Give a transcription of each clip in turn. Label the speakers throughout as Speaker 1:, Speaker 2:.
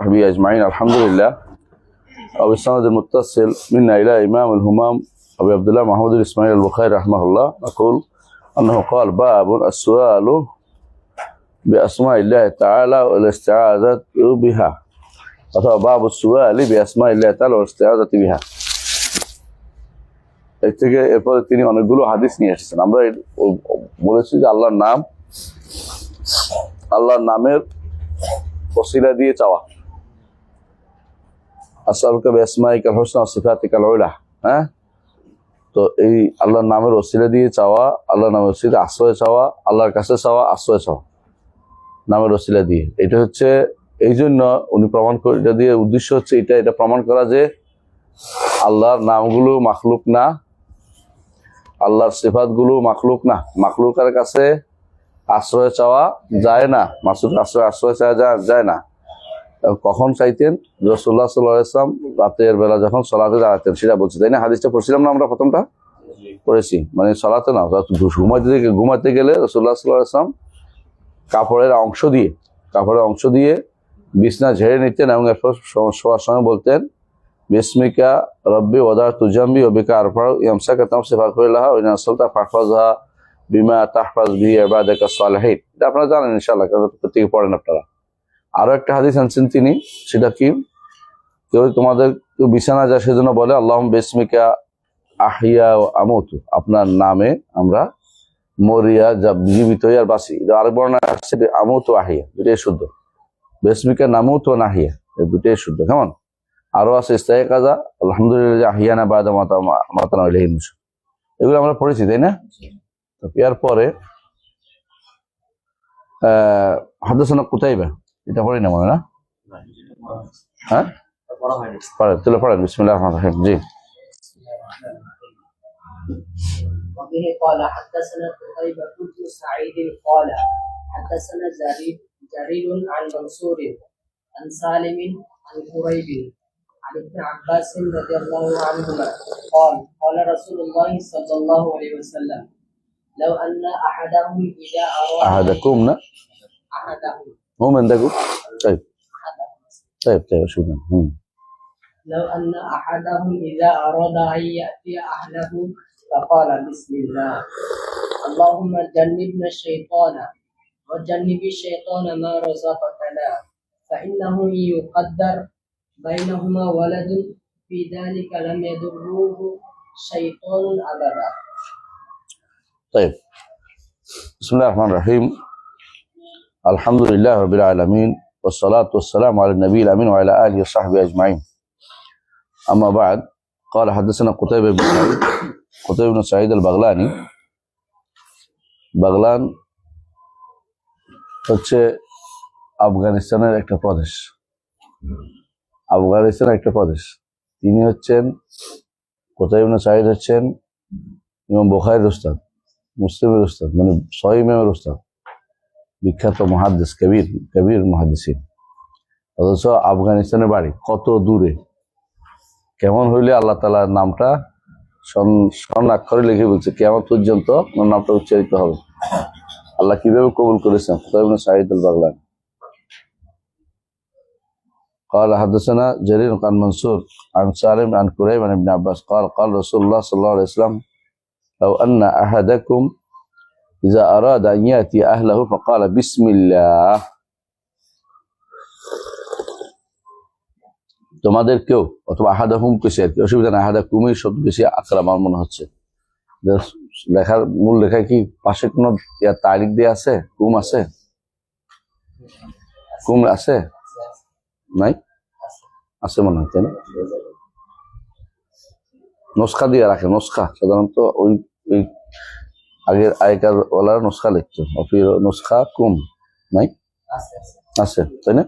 Speaker 1: وصحبه أجمعين. الحمد لله. وبالسند المتصل منا إلى إمام الهمام أبي عبد الله محمود الإسماعيلي البخاري رحمه الله نقول أنه قال باب السؤال بأسماء الله تعالى والاستعاذة بها. অথবা বাবু সুআলি বিআসমাইল্লাহি তাআলা ওয়া ইস্তিআযাতি বিহা। এর থেকে এরপরে তিনি অনেকগুলো হাদিস নিয়ে এসেছেন। আমরা বলেছি যে আল্লাহর নামের ওসিলা দিয়ে চাওয়া, আসআলুকা বিআসমাইকাল হুসনা ওয়া সিফাতিকাল উলা। হ্যাঁ, তো এই আল্লাহর নামের ওসিলা দিয়ে চাওয়া, আল্লাহর নামের ওসিলা আশ্রয় চাওয়া, আল্লাহর কাছে চাওয়া, আশ্রয় চাওয়া নামের ওসিলা দিয়ে। এটা হচ্ছে এই জন্য উনি প্রমাণ করে, এটা দিয়ে উদ্দেশ্য হচ্ছে এটা প্রমাণ করা যে আল্লাহর নামগুলো মাখলুক না, আল্লাহর সিফাতগুলো মাখলুক না। মাখলুকের কাছে আশ্রয় চাওয়া যায় না, আশ্রয় চাওয়া যায় না। কখন চাইতেন? রাসূলুল্লাহ সাল্লাল্লাহু আলাইহি ওয়াসাল্লাম রাতের বেলা যখন সালাতে দাঁড়াতেন, সেটা বলছে, তাই না? হাদিসটা পড়ছিলাম না আমরা, প্রথমটা পড়েছি। মানে সালাতে না, ঘুমাতে গেলে রাসূলুল্লাহ সাল্লাল্লাহু আলাইহি ওয়াসাল্লাম কাপড়ের অংশ দিয়ে বিছনা ঝেড়ে নিতেন এবং এরপর শোয়ার সময় বলতেন, বিসমিকা রব্বি ওয়াদাতু জামবি ওয়া বিকা আরফাউ ইয়ামসাকা তামসিফা কুল্লাহা ওয়া ইন আসালতা ফাহফাযহা বিমা তাহফাজ বিহি ইবাদাকা সালিহিন। এটা আপনারা জানেন ইনশাআল্লাহ, কারণ প্রত্যেকে পড়েন আপনারা। আরো একটা হাদিস আনছেন তিনি, সেটা কি? কেউ তোমাদের বিছানা যায় সেজন্য বলে আল্লাহুম্মা বিসমিকা আহইয়া ওয়া আমুতু, আপনার নামে আমরা মরিয়া, জীবিত হই আর বাঁচি। আরেক বর্ণনা আসছে আমুতু আহিয়া, দুটোই শুদ্ধ। বিসমিকা নামুতু ওয়া নাহিয়া, এই দুটোই শুদ্ধ। কেমন? আরো আছে ইস্তাইকাযা আলহামদুলিল্লাহ আহিয়ানা বাদা মাতানা ইলাইহি নুশুর। এগুলো আমরা পড়েছি, তাই না? তো এর পরে হাদাসানা কুতাইবা, এটা পড়ি না মনে না? হ্যাঁ, পড়েন বিসমিল্লাহির রহমানির রহিম। জি।
Speaker 2: وبه قال حدثنا قتيبة بن سعيد قال حدثنا جرير عن منصور عن سالم عن قريب عن ابن عباس رضي الله عنهما قال قال رسول الله صلى الله عليه وسلم لو أن أحدهم إذا أراد
Speaker 1: أحدكم هم عندكم طيب شكرا.
Speaker 2: لو أن أحدهم إذا أراد أن يأتي أهله فقال بسم الله اللهم جنبنا الشيطان وجنب الشيطان ما رزقتنا فإنه يقدر بينهما ولد في ذلك لم يضره شيطان أبدا.
Speaker 1: طيب، بسم الله الرحمن الرحيم. الحمد لله رب العالمين والصلاة والسلام على النبي الأمين وعلى آله وصحبه أجمعين. أما بعد، قال حدثنا قتيبة بن سعيد البغلاني. বাগলান হচ্ছে আফগানিস্তানের একটা প্রদেশ। তিনি হচ্ছেন কুতাইবা ইবনে সাঈদ, হচ্ছেন ইমাম বুখারীর উস্তাদ, মুসলিমের উস্তাদ, মানে সহিহ ইমামের উস্তাদ, বিখ্যাত মুহাদ্দিস, কবির মুহাদ্দিসিন। অথচ আফগানিস্তানের বাড়ি কত দূরে! কেমন হইলে আল্লাহ তাআলার নামটা স্বর্ণ আক্ষরে লিখে বলছে কিয়ামত পর্যন্ত নামটা উচ্চারিত হবে। আল্লাহ কিভাবে কবুল করেছেন কুতাইবা ইবনে সাঈদ আল-বাগলানি। قال حدثنا جرير عن منصور عن سالم عن قريب عن ابن عباس قال قال رسول الله صلى الله عليه وسلم لو أن أحدكم إذا أراد أن يأتي أهله فقال بسم الله। তোমাদের কেউ, অথবা আহাদাহুম কেসে আর কি, অসুবিধা না, আহাদাকুমই শব্দ বেশি আকরা আমার মনে হচ্ছে। লেখার মূল লেখায় কি পাশে কোনো তারিখ দিয়ে আছে? কুম আছে নাই? আছে মনে হয়, তাই না? নস্খা দিয়ে রাখে, নস্খা সাধারণত ওই আগেকার ওলার নস্খা লিখতো, নস্খা কুম নাই, আছে, তাই না?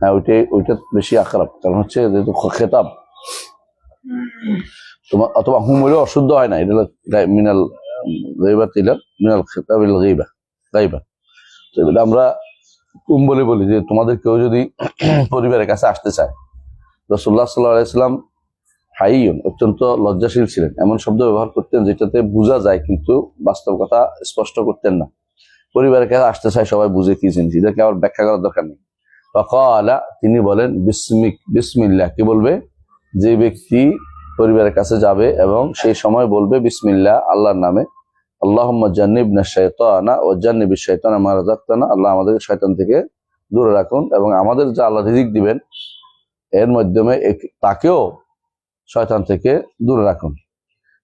Speaker 1: হ্যাঁ, ওইটা বেশি আখরাব, কারণ হচ্ছে যেহেতু খেতাব, তোমার অথবা হুম হইলেও অশুদ্ধ হয় না। এটা মিনাল গাইবাত ইলা মিনাল খেতাবিল গাইবা। তো এগুলো আমরা কুম বলি যে তোমাদের কেউ যদি পরিবারের কাছে আসতে চায়। রাসূলুল্লাহ সাল্লাল্লাহু আলাইহি ওয়াসাল্লাম হাইয়ুন, অত্যন্ত লজ্জাশীল ছিলেন। এমন শব্দ ব্যবহার করতেন যেটাতে বোঝা যায় কিন্তু বাস্তব কথা স্পষ্ট করতেন না। পরিবারের কাছে আসতে চায়, সবাই বুঝে কি জিনিস, এদেরকে আবার ব্যাখ্যা করার দরকার নেই। ফাকালা, তিনি বলেন বিসমিল্লাহ। কি বলবে? যে ব্যক্তি পরিবারের কাছে যাবে এবং সেই সময় বলবে বিসমিল্লাহ, আল্লাহর নামে। আল্লাহুম্মা জান্নিবনা শাইতানা ওয়া জান্নিবিশ শাইতানা মা রাযাকতানা, আল্লাহ আমাদেরকে শয়তান থেকে দূরে রাখুন এবং আমাদের যা আল্লাহ রিজিক দিবেন এর মাধ্যমে তাকেও শয়তান থেকে দূরে রাখুন।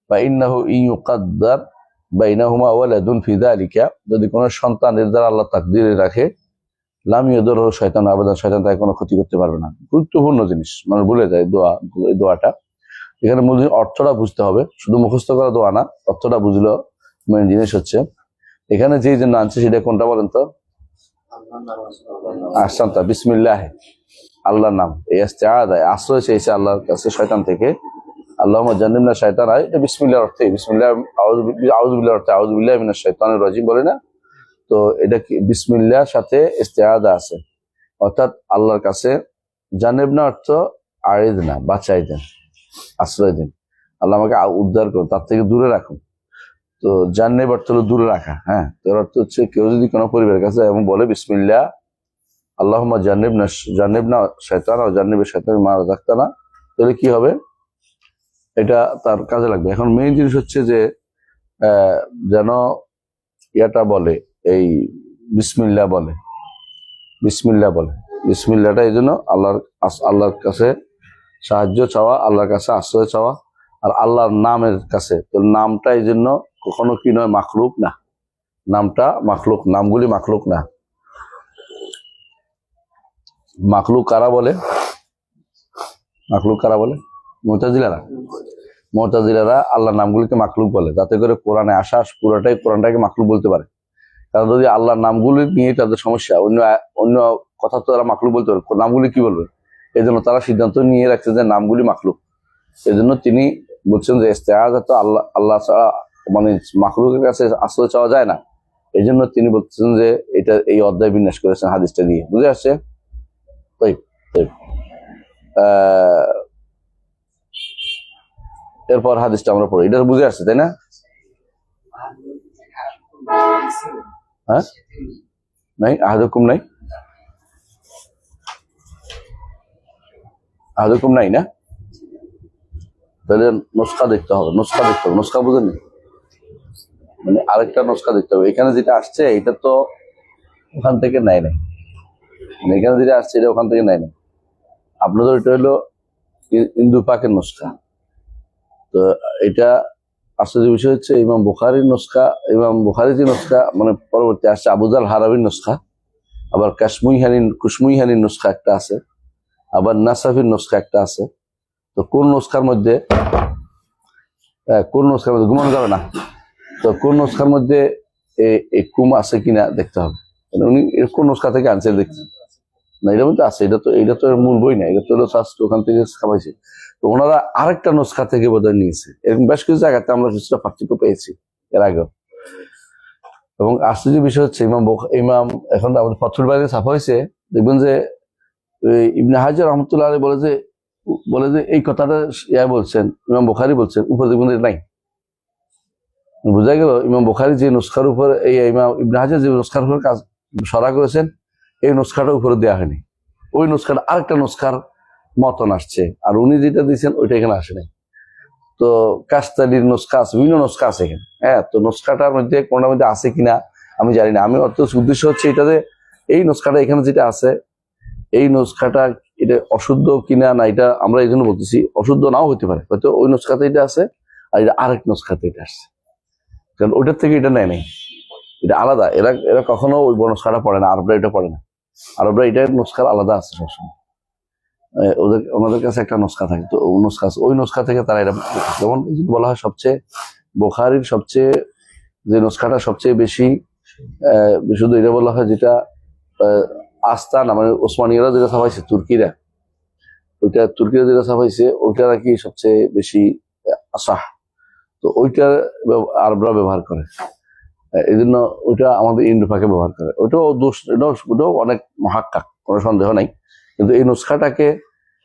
Speaker 1: বা ইন্নাহু ইয়ুকাদ্দার বাইনাহুমা ওয়ালাদুন ফি যালিকা, যদি কোনো সন্তানের দ্বারা আল্লাহ তাকদীরে রাখে, লাম ইয়াদুরহু শয়তান আবাদান, শয়তান তাকে কোনো ক্ষতি করতে পারবে না। গুরুত্বপূর্ণ জিনিস, মানুষ ভুলে যায় এই দোয়াটা। এখানে মূল অর্থটা বুঝতে হবে, শুধু মুখস্থ করা দোয়া না, অর্থটা বুঝলো মেন জিনিস হচ্ছে। এখানে যেই জন্য আনছে সেটা কোনটা বলেন তো? আহসানতা, বিসমিল্লাহ, আল্লাহর নাম। এই ইস্তিআযা, আশ্রয় চেয়েছে আল্লাহর কাছে শয়তান থেকে। আল্লাহুম্মা জান্নিবনা শাইতানা, এটা বিসমিল্লাহর অর্থে, বিসমিল্লাহ আউযু বিল্লাহর অর্থে আউযু বিল্লাহি মিনাশ শাইতানির রাজিম বলে না? তো এটা কি বিসমিল্লাহর সাথে ইস্তিআযা আছে, অর্থাৎ আল্লাহর কাছে। জান্নিবনা অর্থ আইযনা, বাঁচাই দেন, আশ্রয় দিন, আল্লাহ আমাকে উদ্ধার করুন, তার থেকে দূরে রাখুন। তো জান্নিব অর্থ হলো দূরে রাখা। হ্যাঁ, এর অর্থ হচ্ছে কেউ যদি কোনো পরিবারের কাছে এবং বলে বিসমিল্লাহ আল্লাহুম্মা জান্নিবনা শাইতানা ওয়া জান্নিবিশ শাইতানা মা রাযাকতানা, তাহলে কি হবে? এটা তার কাজে লাগবে। এখন মেইন জিনিস হচ্ছে যে যেন ইয়াটা বলে, এই বিসমিল্লাহ বলে, বিসমিল্লাহটা এই জন্য আল্লাহর কাছে সাহায্য চাওয়া, আল্লাহর কাছে আশ্রয় চাওয়া, আর আল্লাহর নামের কাছে। তো নামটা এই জন্য কখনো কি নয়, মাখলুক না। নামটা মাখলুক, নামগুলি মাখলুক না। মাখলুক কারা বলে? মুতাজিলারা আল্লাহর নামগুলিকে মাখলুক বলে, যাতে করে কোরআনে আসা পুরোটাই কোরআনটাকে মাখলুক বলতে পারে। কারণ যদি আল্লাহর নামগুলি নিয়ে তাদের সমস্যা, অন্য কথা তো তারা মাখলুক বলতে পারে, নামগুলি কি বলবে? এই জন্য তারা সিদ্ধান্ত নিয়ে রাখছে যে নামগুলি মাখলুক। এই জন্য তিনি বলছেন যে ইস্তিআযা তো আল্লাহ ছাড়া, মানে মাখলুকের কাছে আশ্রয় চাওয়া যায় না। এই জন্য তিনি বলছেন যে এটা এই অধ্যায় বিন্যাস করেছেন হাদিসটা দিয়ে। বুঝে আসছে? এরপর হাদিসটা আমরা পড়ি, এটা বুঝে আসছে তাই না? হ্যাঁ, নাই আহাদুকুম, নাই আহাদুকুম, নাই না? তাহলে নুসখা দেখতে হবে, নুসখা বুঝেন? মানে আরেকটা নুসখা দেখতে হবে। এখানে যেটা আসছে এটা তো ওখান থেকে নেয় নাই, মানে এখানে যেটা আসছে এটা ওখান থেকে নেয় নাই। আপনাদের এটা হলো ইন্দু পাকের নুসখা। তো এটা আসলে বিষয় হচ্ছে ইমাম বুখারীর নুসখা, যে নুসখা মানে পরবর্তী আসছে আবুজাল হারাবির নুসখা, আবার কুশমুইহানির নুসখা একটা আছে, আবার নাসাফির নুসখা একটা আছে। তো কোন নুসখার মধ্যে ঘুমানো যাবে না, তো কোন নুসখার মধ্যে এই কুম আছে কিনা দেখতে হবে। উনি কোন নুসখা থেকে আনছে দেখতে না, এটা মধ্যে আছে, এটা তো মূল বই না, এটা তো ওখান থেকে খাওয়াইছে। তো ওনারা আরেকটা নুসখা থেকে বোধহয় নিয়েছে। এরকম বেশ কিছু জায়গাতে আমরা কিছুটা পার্থক্য পেয়েছি এর আগেও। এবং আশ্চর্য বিষয় হচ্ছে ইমাম এখন আমাদের ফতহুল বারীতে ছাপা হয়েছে, দেখবেন যে ইবনে হাজার রহমতুল্লাহ আলাইহি বলে যে এই কথাটা বলছেন, ইমাম বুখারী বলছেন, উপরে দেখবেন নাই। বোঝা গেল ইমাম বুখারী যে নুসখার উপর, এই ইমাম ইবনে হাজার যে নুসখার উপর কাজ সরা করেছেন, এই নুসখাটা উপরে দেওয়া হয়নি। ওই নুসখাটা আরেকটা নুসখার মতন আসছে, আর উনি যেটা দিয়েছেন ওইটা এখানে আসে নাই। তো কাস্তালির নুসখা আছে, বিভিন্ন নুসখা আছে এখানে। হ্যাঁ, তো নুসখাটার মধ্যে কোনটার মধ্যে আছে কিনা আমি জানি না। আমি উদ্দেশ্য হচ্ছে এটা যে এই নুসখাটা এখানে যেটা আছে, এই নুসখাটা এটা অশুদ্ধ কিনা না, এটা আমরা এই জন্য বলতেছি। অশুদ্ধ নাও হইতে পারে, হয়তো ওই নুসখাতে এটা আছে আর এটা আরেক নুসখাতে এটা আসছে, কারণ ওইটার থেকে এটা নেয় নাই, এটা আলাদা। এরা কখনো ওই নুসখাটা পড়ে না, আরবরা এটা পড়ে না। আরবরা এটা নুসখার আলাদা আছে সবসময়, ওনাদের কাছে একটা নুসখা থাকে। তো ওই নুসখা থেকে তারা এটা, যেমন বলা হয় সবচেয়ে বুখারীর সবচেয়ে যে নুসখাটা সবচেয়ে বেশি শুধু এটা বলা হয় যেটা আস্তানা, মানে ওসমানীয়রা যেটা ছাপাইছে, তুর্কিরা যেটা ছাপাইছে ওইটা নাকি সবচেয়ে বেশি আসাহ। তো ওইটা আরবরা ব্যবহার করে, এই জন্য ওইটা আমাদের ইন্দুফাকে ব্যবহার করে। ওটাও অনেক মুহাক্কাক, কোনো সন্দেহ নাই। কিন্তু এই নুসখাটাকে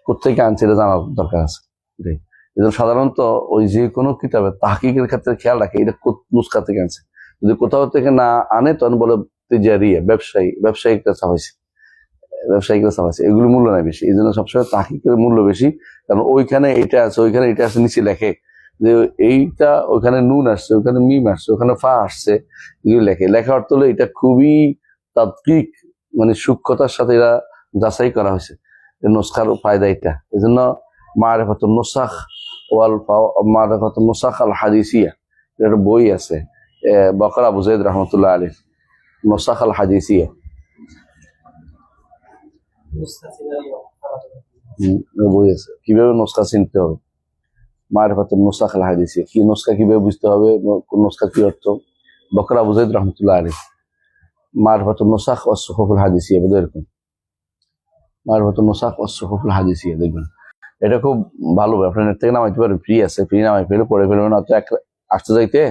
Speaker 1: কোথেকে আনছে এটা জানার দরকার আছে। সাধারণত ওই যে কোনো কিতাবে তাহকিকের ক্ষেত্রে খেয়াল রাখে এটা নুসখা থেকে আনছে। যদি কোথাও থেকে না আনে তখন বলে তিজারিয়া, ব্যবসায়িকটা ছাপাইছে। ব্যবসায়িকরা ছাপাইছে, এগুলো মূল্য নাই বেশি, এই জন্য সবসময় তাহকিকের মূল্য বেশি। কারণ ওইখানে এটা আছে, ওইখানে এটা আছে, নিচে লেখে যে এইটা, ওইখানে নুন আসছে, ওখানে মিম আসছে, ওখানে ফা আসছে, এগুলো লেখে। লেখা অর্থ হলো এটা খুবই তাৎকিক, মানে সূক্ষ্মতার সাথে এরা যাচাই করা হয়েছে। নুসখার ফায়দা এটা। এই জন্য মারিফাতুন নুসাখ ওয়াল মারিফাতুন নুসাখ আল হাদিসিয়া, একটা বই আছে বকর আবু যায়েদ রহমতুল্লাহ আলাইহি, নুসাখ আল হাদিসিয়া, বই আছে কিভাবে নুসখা চিনতে হবে, মারিফাতুন নুসাখ আল হাদিসিয়া, কি নুসখা কিভাবে বুঝতে হবে, কোন নুসখা কি অর্থ, বকর আবু যায়েদ রহমতুল্লাহ আলাইহি। মারিফাতুন নুসাখ ওয়াস সুহুফুল হাদিসিয়া, বোধ এরকম, মারিফাতুন নুসাখ ওয়াস সুহুফুল হাদিসিয়া, দেখবেন এটা খুব ভালো। আপনার নেট থেকে নামাইতে পারেন, ফ্রি আছে, ফ্রি নামাই ফেলে পড়ে ফেলবেন। অত আসতে যাইতে,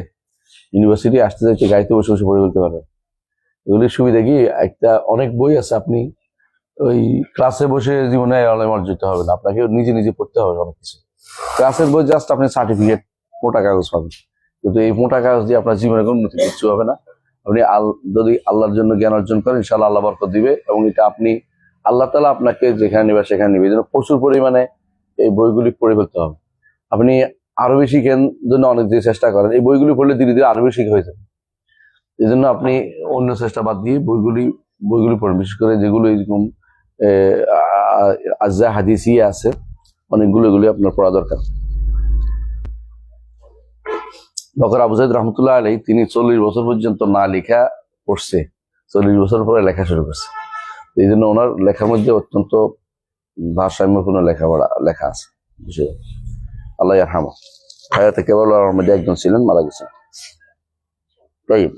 Speaker 1: ইউনিভার্সিটি আসতে যাইতে গাড়িতে বসে বসে পড়ে ফেলতে পারবেন। এগুলির সুবিধা কি, একটা অনেক বই আছে, আপনি ওই ক্লাসে বসে জীবনে আলেম অর্জিত হবে না, আপনাকে নিজে নিজে পড়তে হবে অনেক কিছু। ক্লাসের বই জাস্ট আপনি সার্টিফিকেট, মোটা কাগজ পাবেন, কিন্তু এই মোটা কাগজ দিয়ে আপনার জীবনে কোনো উন্নতি কিচ্ছু হবে না। আপনি যদি আল্লাহর জন্য জ্ঞান অর্জন করেন, ইনশাআল্লাহ আল্লাহ বরকত দিবে, এবং এটা আপনি আল্লাহ তাআলা আপনাকে যেখানে নিবে সেখানে নিবে। এই জন্য প্রচুর পরিমাণে এই বইগুলি পড়ে ফেলতে হবে। আপনি আরবি শিখেন জন্য অনেক যে চেষ্টা করেন, এই বইগুলি পড়লে ধীরে ধীরে আরবি শিখে হয়ে যাবে। এই জন্য আপনি অন্য চেষ্টা বাদ দিয়ে বইগুলি পড়েন, বিশেষ করে যেগুলো এরকম আজ্জা হাদিসিয়া আছে, অনেকগুলো এগুলি আপনার পড়া দরকার। বকর আবু যায়েদ রহমতুল্লাহ আলাইহি তিনি 40 বছর পর্যন্ত না লেখা পড়ছে, 40 বছর পরে লেখা শুরু করছে। এই জন্য ওনার লেখার মধ্যে অত্যন্ত ভারসাম্যপূর্ণ লেখা আছে। আল্লাহ ইয়ারহামহু, হায়াতে কেবলার মধ্যে একজন ছিলেন, মারা গেছেন। طيب.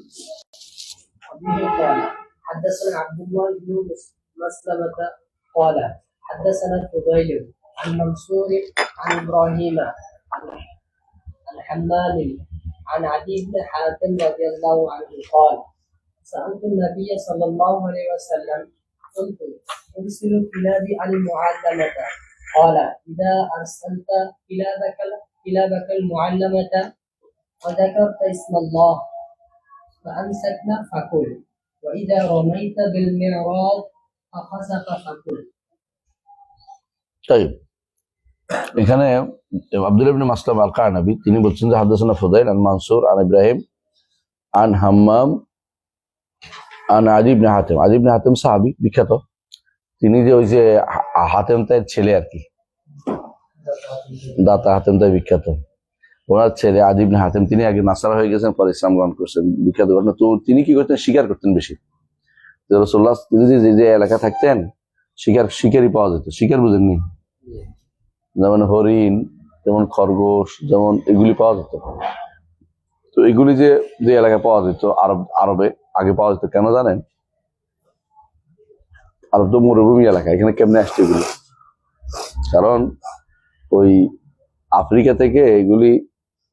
Speaker 2: حدثنا عبد الله بن مسلمة قال حدثنا فضيل عن منصور عن ابراهيم عن حمام عن عدي بن حاتم رضي الله عنه قال سألت النبي صلى الله عليه وسلم قلت أرسل كلابي المعلمة قال إذا أرسلت كلابك المعلمة وذكرت اسم الله فأمسكنا فكل وإذا رميت بالمعراض فخسف فكل.
Speaker 1: طيب. এখানে আব্দুল্লাহ ইবনে মাসলাম আল কারনাবী তিনি বলছেন যে হাদাসানা ফুদাইল আন মানসুর আন ইব্রাহিম আন হাম্মাম আন আদি ইবনে হাতেম। আদি ইবনে হাতেম সাহাবী বিখ্যাত, তিনি যে ওই যে হাতেম তাইয়ের ছেলে আর কি, দাতা হাতেম তাই বিখ্যাত, ওনার ছেলে আদি ইবনে হাতেম, তিনি আগে নাসারা হয়ে গেছেন, পরে ইসলাম গ্রহণ করছেন, বিখ্যাত ঘটনা। তো তিনি কি করতেন, শিকার করতেন বেশি। রাসূলুল্লাহ তিনি যে এলাকা থাকতেন, শিকারই পাওয়া যেত। শিকার বুঝেননি, যেমন হরিণ, যেমন খরগোশ, যেমন এগুলি পাওয়া যেত। তো এগুলি যে এলাকায় পাওয়া যেত, আরবে আগে পাওয়া যেত, কেন জানেন? আরব তো মরুভূমি এলাকা, এখানে কেমনে আসছে এগুলি? কারণ ওই আফ্রিকা থেকে এগুলি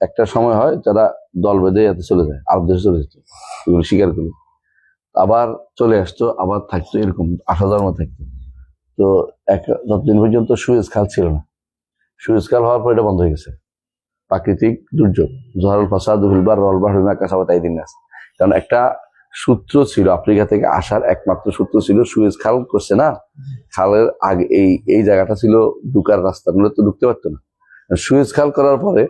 Speaker 1: একটা সময় হয় যারা দল বেঁধে যাতে চলে যায়, আরব দেশে চলে যেত, এগুলো শিকার করে আবার চলে আসতো, আবার থাকতো, এরকম আসা যাওয়ার থাকতো। তো যতদিন পর্যন্ত সুয়েজ খাল ছিল না, সুয়েজ খাল হওয়ার পর এটা বন্ধ হয়ে গেছে। প্রাকৃতিক দুর্যোগ, জহরুল ফাসাদ হুলবার রলবার হুমা কাসাবাত আইদিন নাস, কারণ একটা সূত্র ছিল আফ্রিকা থেকে আসার, একমাত্র সূত্র ছিল সুয়েজ খাল করছে না, খালের আগে এই জায়গাটা ছিল ঢুকার রাস্তা, নইলে তো ঢুকতে পারতো না। সুয়েজ খাল করার পরে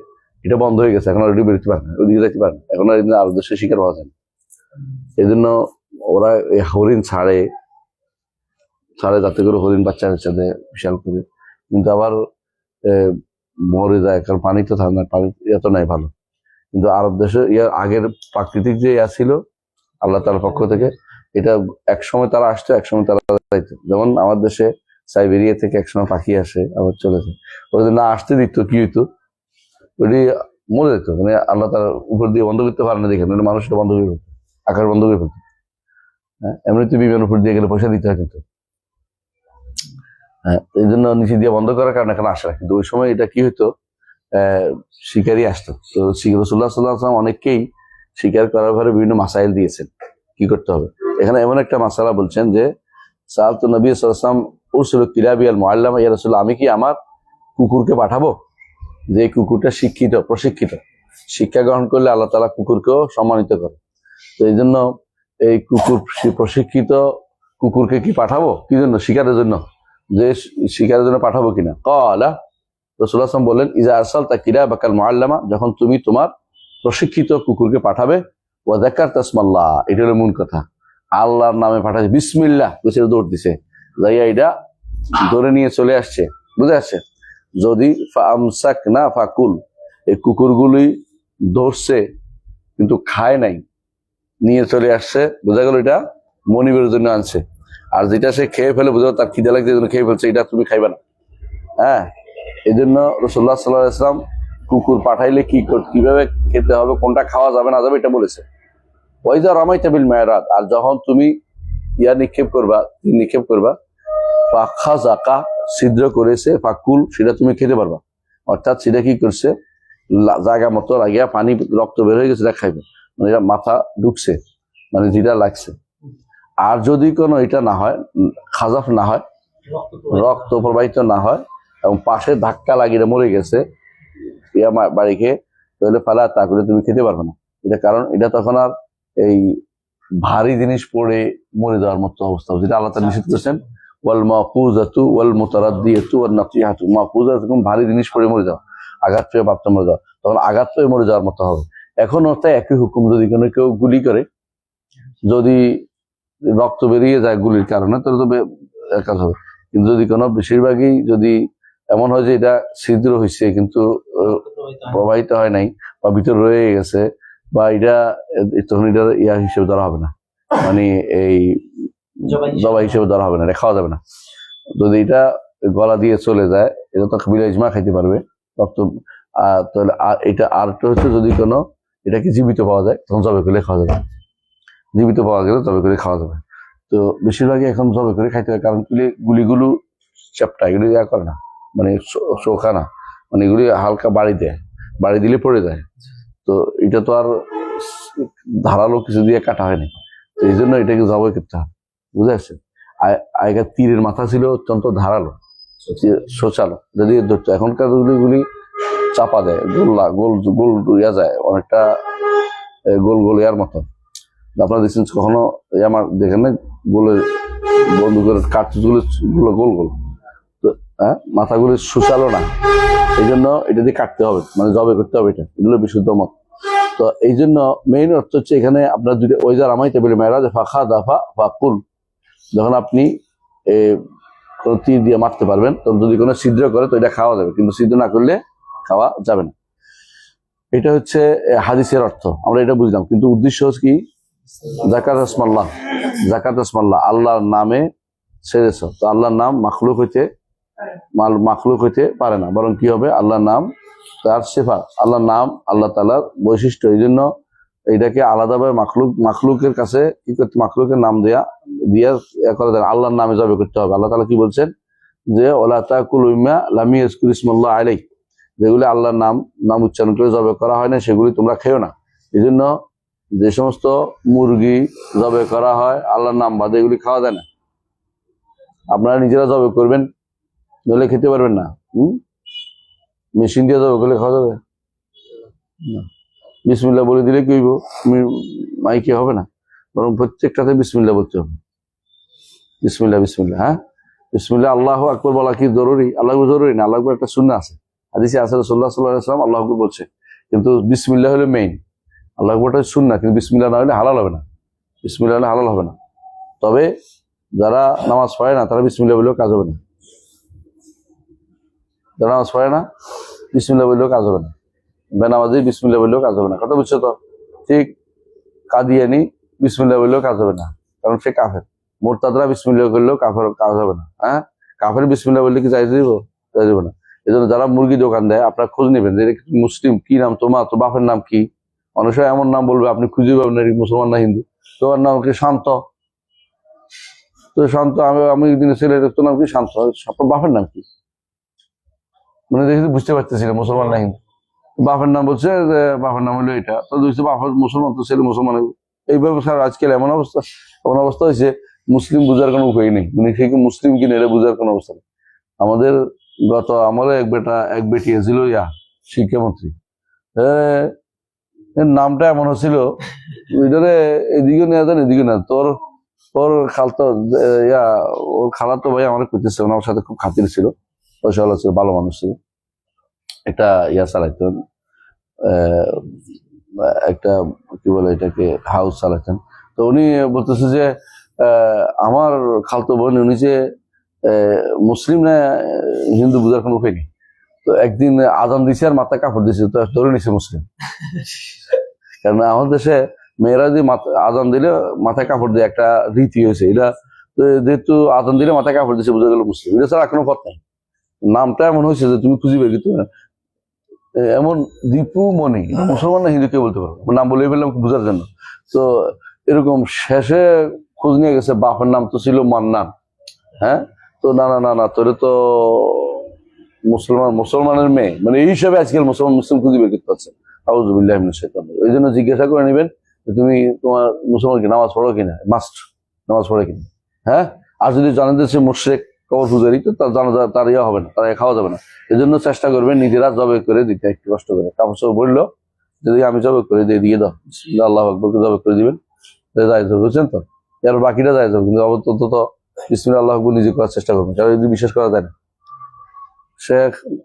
Speaker 1: এটা বন্ধ হয়ে গেছে, এখন অলরেডি বেরোতে পারে না, ওইদিকে যাইতে পারে না, এখন আর আরব দেশে শিকার পাওয়া যায় না। এই জন্য ওরা এই হরিণ ছাড়ে যাতে করে হরিণ বাচ্চা দেয় বিশাল করে, কিন্তু আবার মরে যায়, কারণ পানি তো থাকে না, পানি এত নাই ভালো। কিন্তু আরব দেশে ইয়ার আগের প্রাকৃতিক যে ছিল আল্লাহ তাআলার পক্ষ থেকে, এটা একসময় তারা আসতো, একসময় তারা যাইতো। যেমন আমার দেশে সাইবেরিয়া থেকে একসময় পাখি আসে, আবার চলে যায়। ওরা যদি না আসতে দিত কি হইতো, ওইটি মরে যেত, মানে আল্লাহ তার উপর দিয়ে বন্ধ করতে পারে না, দেখেন মানুষটা বন্ধ করে ফেলতো, আকাশ বন্ধ করে ফেলতো। হ্যাঁ, এমনিতে বিমান উপর দিয়ে গেলে পয়সা দিতে হয় কিন্তু। হ্যাঁ, এই জন্য নিচে দিয়ে বন্ধ করার কারণে এখানে আসে না। কিন্তু ওই সময় এটা কি হইতো, শিকারই আসতো। তো রাসূলুল্লাহ সাল্লাল্লাহু আলাইহি ওয়াসাল্লাম অনেককেই শিকার করার পরে বিভিন্ন মাসাইল দিয়েছেন, কি করতে হবে। এখানে এমন একটা মাসালা বলছেন যে সাআলতু নবী সাল্লাল্লাহু আলাইহি ওয়াসাল্লাম উরসিলু কিলাবি আল মুআল্লামা, ইয়া রাসূলুল্লাহ, আমি কি আমার কুকুরকে পাঠাবো, যে কুকুরটা শিক্ষিত, প্রশিক্ষিত, শিক্ষা গ্রহণ করলে আল্লাহ তাআলা কুকুরকেও সম্মানিত করে। তো এই জন্য এই কুকুর প্রশিক্ষিত কুকুরকে কি পাঠাবো কি জন্য শিকারের জন্য যে শিকারের জন্য পাঠাবো কিনা ক্বালা রাসূলুল্লাহ সাল্লাল্লাহু আলাইহি ওয়াসাল্লাম বললেন ইজা আরসালতা কিরাবাকাল মুআল্লামা যখন তুমি তোমার প্রশিক্ষিত কুকুরকে পাঠাবে ওয়া যাকারতা ইসমাল্লাহ এটা হলো মূল কথা আল্লাহর নামে পাঠাবে বিসমিল্লাহ বলে দৌড় দিছে যাইয়া এটা ধরে নিয়ে চলে আসছে বুঝে আসছে যদি ফামসাকনা ফাকুল এই কুকুরগুলি ধরছে কিন্তু খায় নাই নিয়ে চলে আসছে বোঝা গেল এটা মনিবের জন্য আনছে আর যেটা সে খেয়ে ফেলে বোঝা তার খিদে লাগছে খেয়ে ফেলছে এটা তুমি খাইবে না হ্যাঁ এই জন্য রাসূলুল্লাহ সাল্লাল্লাহু আলাইহি ওয়াসাল্লাম কুকুর পাঠাইলে কিভাবে খেতে হবে কোনটা খাওয়া যাবে না যাবে এটা বলেছে ওয়াইজা রামাইতা বিল মায়রাত আর যখন তুমি নিক্ষেপ করবা ফাখাযাকা ছিদ্র করেছে ফাকুল সেটা তুমি খেতে পারবা অর্থাৎ সেটা কি করছে জায়গা মতো লাগিয়া পানি রক্ত বের হয়ে গেছে এটা খাইবে মানে এটা মাথা ঢুকছে মানে যেটা লাগছে আর যদি কোনো এটা না হয় খাজাফ না হয় রক্ত প্রবাহিত না হয় এবং পাশে ধাক্কা লাগিয়ে মরে গেছে বাড়িকে তাহলে ফালা তা করে তুমি খেতে পারবে না এটা কারণ এটা তখন আর এই ভারী জিনিস পড়ে মরে যাওয়ার মতো অবস্থা যেটা আল্লাহ তাআলা নিষেধ করেছেন ওয়াল মাকুজাতু ওয়াল মুতারাদ্দিয়াতু ওয়ান নাতিহাতু মাকুজা এরকম ভারী জিনিস পড়ে মরে যাওয়া আঘাত পেয়ে প্রাপ্ত মরে যাওয়া তখন আঘাত পেয়ে মরে যাওয়ার মতো হবে এখন তাই একই হুকুম যদি কোনো কেউ গুলি করে যদি রক্ত বেরিয়ে যায় গুলির কারণে তাহলে তো কাজ হবে কিন্তু যদি কোনো বেশিরভাগই যদি এমন হয় যে এটা ছিদ্র হয়েছে কিন্তু প্রবাহিত হয় নাই বা ভিতরে রয়ে গেছে বা এটা তখন এটা ইয়া হিসেবে ধরা হবে না মানে এই জবাই হিসেবে ধরা হবে না এটা খাওয়া যাবে না যদি এটা গলা দিয়ে চলে যায় এটা তো কবিরা ইজমা খাইতে পারবে রক্ত তাহলে এটা আরেকটা হচ্ছে যদি কোনো এটাকে জীবিত পাওয়া যায় তখন জবাই করে খাওয়া যাবে জীবিত পাওয়া গেলে জবাই করে খাওয়া যাবে তো বেশিরভাগই এখন জবাই করে খাইতে হয় কারণ গুলিগুলো চ্যাপটা এগুলি ইয়া করে না মানে শোখা না মানে এগুলি হালকা বাড়ি দিলে পড়ে যায় তো এটা তো আর ধারালো কিছু দিয়ে কাটা হয়নি তো এই জন্য এটাকে জবাই করতে হবে বুঝে আসছে আগেকার তীরের মাথা ছিল অত্যন্ত ধারালো সোচালো যদি ধরতো এখনকার গুলি চাপা দেয় গোল ইয়া যায় অনেকটা গোল ইয়ার মতো আপনারা দেখছেন কখনো আমার দেখেন না গোলের বন্দুকের কার্তুজ গুলো গোল তো হ্যাঁ মাথাগুলো সুচালো না এই জন্য এটা দিয়ে কাটতে হবে মানে জবে করতে হবে এগুলো বিশুদ্ধ মত তো এই জন্য মেইন অর্থ হচ্ছে এখানে আপনার যদি ওইজা রামাইতে বলে মেয়েরা যে ফাঁকা দাফা ফাকুল যখন আপনি কোনো তীর দিয়ে মারতে পারবেন তখন যদি কোনো ছিদ্র করে তো এটা খাওয়া যাবে কিন্তু ছিদ্র না করলে খাওয়া যাবে না এটা হচ্ছে হাদিসের অর্থ আমরা এটা বুঝলাম কিন্তু উদ্দেশ্য হচ্ছে কি জাকাত আসমাল্লাহ আল্লাহর নামে ছেড়েছ তো আল্লাহর নাম মাখলুক হইতে পারে না বরং কি হবে আল্লাহর নাম তার সিফাত আল্লাহর নাম আল্লাহ তাআলার বৈশিষ্ট্য এই জন্য এইটাকে আলাদাভাবে মাখলুকের কাছে কি করতে মাখলুকের নাম দিয়া করা যায় আল্লাহর নামে জবে করতে হবে আল্লাহ তাআলা কি বলছেন যে ওয়ালা তাকুলু মিম্মা লাম ইয়াজকুর ইসমাল্লাহ আলাইহি যেগুলি আল্লাহর নাম উচ্চারণ করে জবে করা হয় না সেগুলি তোমরা খেও না এই জন্য যে সমস্ত মুরগি জবে করা হয় আল্লাহর নাম বাদে এগুলি খাওয়া যায় না আপনারা নিজেরা জবে করবেন নইলে খেতে পারবেন না মেশিন দিয়ে জবে করলে খাওয়া যাবে না বিসমিল্লাহ বলে দিলে কি হইব মাইকে হবে না বরং প্রত্যেকটাতে বিসমিল্লাহ বলতে হবে বিসমিল্লাহ হ্যাঁ বিসমিল্লাহ আল্লাহু আকবার বলা কি জরুরি আল্লাহ জরুরি না আল্লাহ আকবার একটা সুন্নাহ আছে হাদিসে আছে রাসূলুল্লাহ সাল্লাল্লাহু আলাইহি ওয়াসাল্লাম আল্লাহু আকবার বলছে কিন্তু বিসমিল্লাহ হলো মেইন আল্লাহু আকবারটা সুন্নাহ কিন্তু বিসমিল্লাহ না হলে হালাল হবে না বিসমিল্লাহ হলে হালাল হবে না তবে যারা নামাজ পড়ে না তারা বিসমিল্লাহ বললেও কাজ হবে না যারা নামাজ পড়ে না বিসমিল্লাহ বললেও কাজ হবে না বেনামাজি বিসমিল্লাহ বললেও কাজ হবে না কথা বুঝছো তো ঠিক কাদিয়ানি বিসমিল্লাহ বললেও কাজ হবে না কারণ সে কাফের মুরতাদরা বিসমিল্লাহ করলেও কাজ হবে না হ্যাঁ কাফের বিসমিল্লাহ বললে কি যাইতে দিব না এই জন্য যারা মুরগি দোকান দেয় আপনারা খোঁজ নেবেন যে মুসলিম কি নাম তোমার তো বাপের নাম কি অনেক সময় এমন নাম বলবে আপনি খুঁজে পাবেন না মুসলমান না হিন্দু তোমার নাম কি শান্ত তো শান্ত আমি একদিন ছেলে তোর নাম কি শান্ত বাপের নাম কি মানে দেখি বুঝতে পারতেছি না মুসলমান না হিন্দু বাপের নাম বলছে যে বাপের নাম হলো এটা তো দেখছি বাপের মুসলমান তো ছেলে মুসলমান এইভাবে স্যার আজকাল এমন অবস্থা হয়েছে মুসলিম বুঝার কোনো উপায় নেই মানে সে মুসলিম কিনে এটা বুঝার কোনো অবস্থা নেই আমাদের গত আমলে এক বেটি ছিল শিক্ষামন্ত্রী নামটা এমন হচ্ছিল ওইটারে এদিকে নেওয়া যান এদিকে না তোর ওর খালতো ইয়া ওর খালাতো ভাই আমার করতেছে, ওনার সাথে খুব খাতির ছিল, পয়সা ভালো ছিল, ভালো মানুষ ছিল, একটা ইয়া চালাইতেন, আহ, একটা কি বলে এটাকে হাউস চালাতেন। তো উনি বলতেছে যে আমার খালতো বোন, উনি যে মুসলিম না হিন্দু বোঝার কোনো উপায় নেই। তো একদিন আজান দিছে আর মাথায় কাপড় দিছে, তো ধরে নিছে মুসলিম। কারণ আমাদের দেশে মেয়েরা যে আজান দিলে মাথায় কাপড় দিয়ে একটা রীতি হয়েছে, এটা তো যেহেতু আজান দিলে মাথায় কাপড় দিচ্ছে বোঝা গেল মুসলিম, এটা ছাড়া কোনো পথ নাই। নামটা এমন হয়েছে যে তুমি খুঁজে বের কিন্তু এমন দীপু মনি, মুসলমান না হিন্দু কেউ বলতে পারবো, নাম বলে ফেললাম বোঝার জন্য। তো এরকম শেষে খোঁজ নিয়ে গেছে, বাপের নাম তো ছিল মান্নান। হ্যাঁ, তো না না না না, তোরে তো মুসলমানের মেয়ে, মানে এই হিসাবে আজকাল মুসলিম খুঁজে বের করতে পারছে। আউযুবিল্লাহি মিনাশ শাইতানির রাজিম। ওই জন্য জিজ্ঞাসা করে নেবেন তুমি তোমার মুসলমান কি, নামাজ পড়ো কিনা, মাস্ট নামাজ পড়ে কিনা। হ্যাঁ, আর যদি জানেন যে সে মুশরিক কবর পূজারি, তো তার জানা তার ইয়া হবে না, তার খাওয়া যাবে না। এই জন্য চেষ্টা করবেন নিজেরা জবে করে দিতে, একটু কষ্ট করে কাপড় সব বললো যদি আমি জবে করে দিয়ে দাও, আল্লাহ আকবরকে জবে করে দিবেন, যাই যাবে, বুঝছেন তো। এর বাকিটা যাই যাবে, কিন্তু অন্তত বিসমিল্লাহ আল্লাহ আকবর নিজে করার চেষ্টা করবেন, কারণ যদি বিশ্বাস করা যায় না।